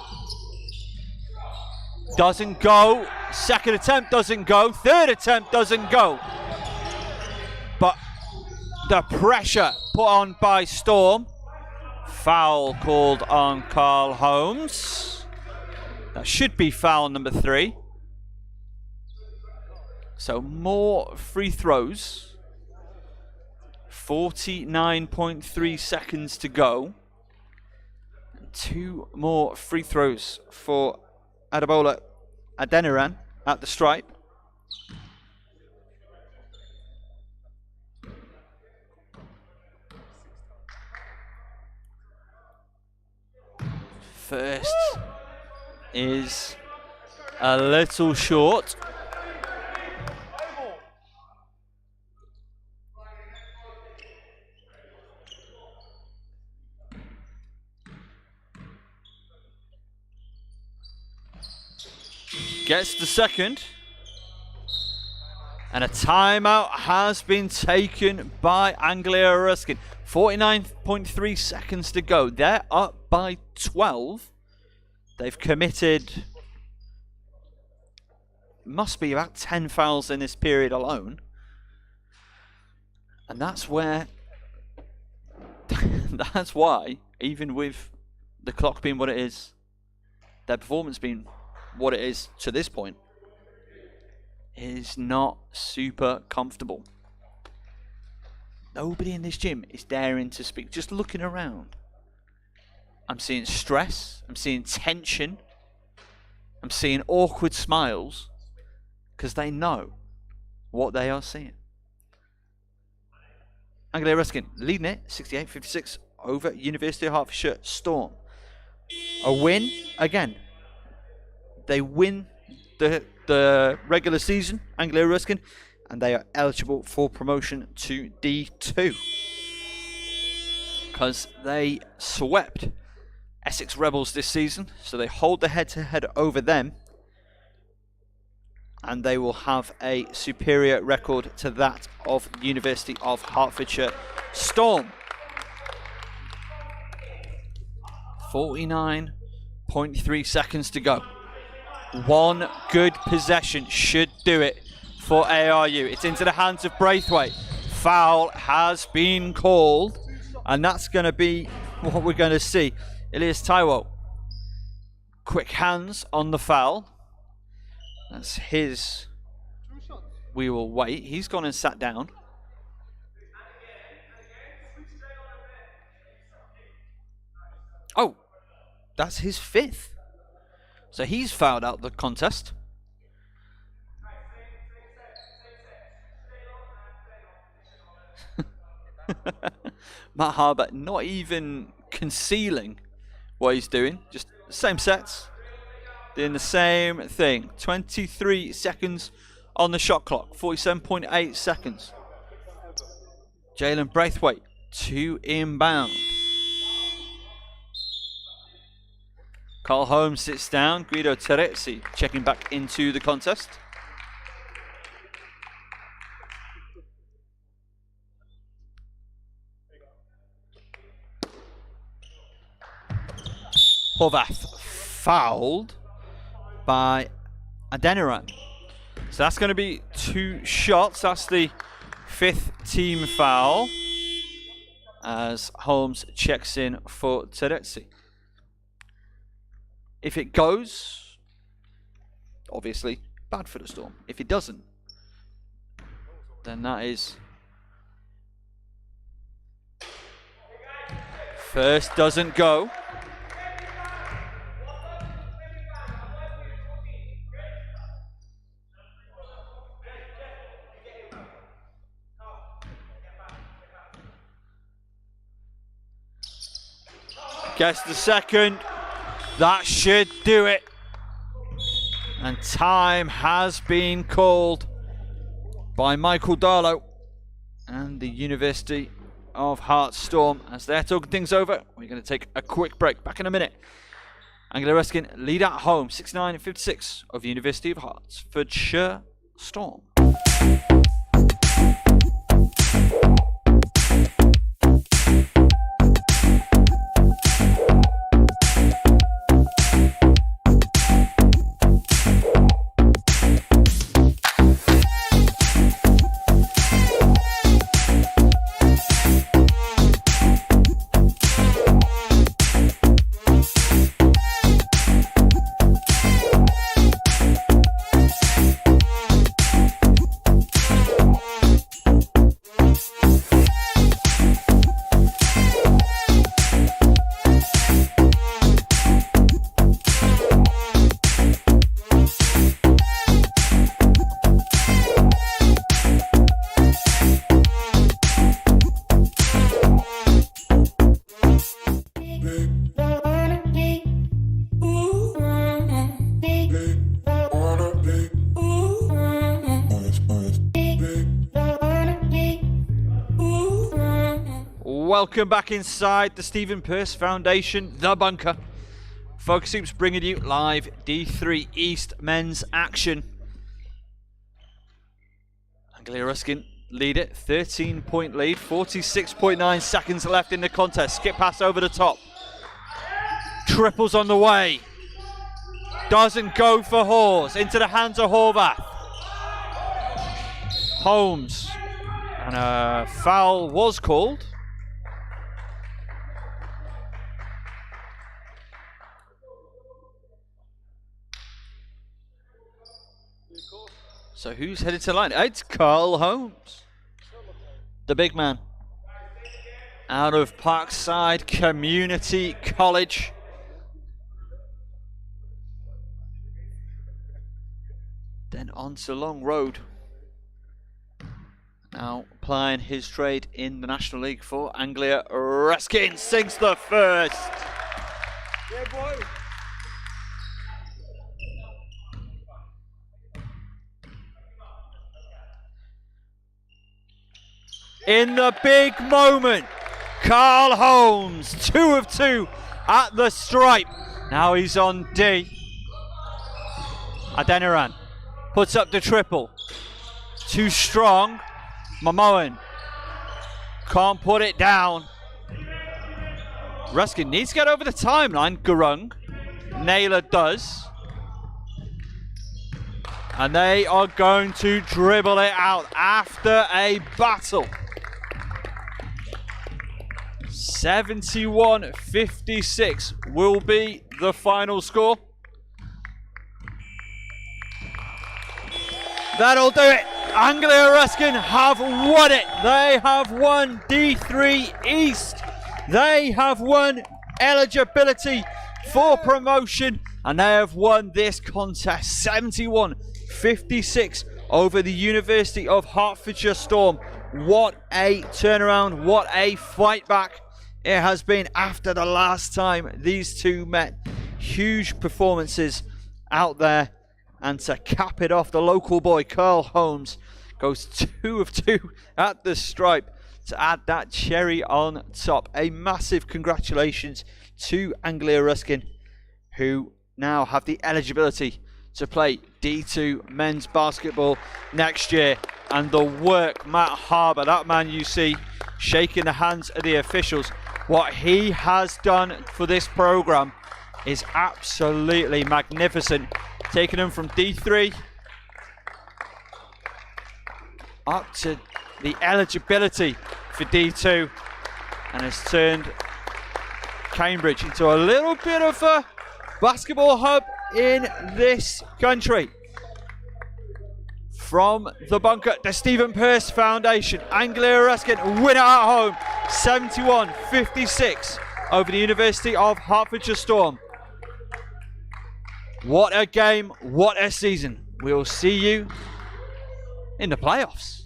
Doesn't go. Second attempt doesn't go. Third attempt doesn't go. But the pressure put on by Storm. Foul called on Carl Holmes. That should be foul number 3. So more free throws. 49.3 seconds to go. And 2 more free throws for Adebola Adeniran at the stripe. First is a little short. Gets the second. And a timeout has been taken by Anglia Ruskin. 49.3 seconds to go. They're up by 12. They've committed, must be about 10 fouls in this period alone. And that's where, that's why, even with the clock being what it is, their performance being what it is to this point, is not super comfortable. Nobody in this gym is daring to speak. Just looking around, I'm seeing stress, I'm seeing tension, I'm seeing awkward smiles, because they know what they are seeing. Anglia Ruskin leading it 68-56 over University of Hertfordshire Storm. A win again. They win the regular season, Anglia Ruskin, and they are eligible for promotion to D2 because they swept Essex Rebels this season, so they hold the head-to-head over them, and they will have a superior record to that of University of Hertfordshire Storm. 49.3 seconds to go. One good possession should do it for ARU. It's into the hands of Braithwaite. Foul has been called, and that's going to be what we're going to see. Elias Taiwo, quick hands on the foul. That's his. We will wait. He's gone and sat down. Oh, that's his 5th. So he's fouled out the contest. Matt Harbour not even concealing what he's doing. Just the same sets. Doing the same thing. 23 seconds on the shot clock. 47.8 seconds. Jalen Braithwaite to inbound. Carl Holmes sits down. Guido Terezi checking back into the contest. Horvath fouled by Adeniran. So that's going to be 2 shots. That's the 5th team foul. as Holmes checks in for Tedeschi. If it goes, obviously bad for the Storm. If it doesn't, then that is first doesn't go. Gets the second. That should do it. And time has been called by Michael Darlow and the University of Hearts Storm. As they're talking things over, we're going to take a quick break. Back in a minute. Anglia Ruskin lead at home, 69-56 of the University of Hertfordshire Storm. Welcome back inside the Stephen Pearce Foundation, The Bunker. FocusHoops bringing you live D3 East men's action. Anglia Ruskin lead it, 13-point lead, 46.9 seconds left in the contest. Skip pass over the top. Triples on the way. Doesn't go for Hawes. Into the hands of Horvath. Holmes. And a foul was called. So who's headed to the line? It's Carl Holmes, the big man, out of Parkside Community College. Then on to Long Road. Now plying his trade in the National League for Anglia Ruskin. Sinks the first. Yeah, boy. In the big moment, Carl Holmes, 2 of 2 at the stripe. Now he's on D. Adeniran puts up the triple. Too strong. Momoan can't put it down. Ruskin needs to get over the timeline. Gurung. Naylor does. And they are going to dribble it out after a battle. 71-56 will be the final score. That'll do it. Anglia Ruskin have won it. They have won D3 East. They have won eligibility for promotion, and they have won this contest 71-56 over the University of Hertfordshire Storm. What a turnaround, what a fight back it has been after the last time these two met. Huge performances out there, and to cap it off, the local boy Carl Holmes goes 2 of 2 at the stripe to add that cherry on top. A massive congratulations to Anglia Ruskin, who now have the eligibility to play D2 men's basketball next year. And the work Matt Harbour, that man you see shaking the hands of the officials, what he has done for this program is absolutely magnificent. Taking them from D3 up to the eligibility for D2. and has turned Cambridge into a little bit of a basketball hub in this country. From the bunker, the Stephen Pearce Foundation, Anglia Ruskin win at home, 71-56 over the University of Hertfordshire Storm. What a game, what a season. We'll see you in the playoffs.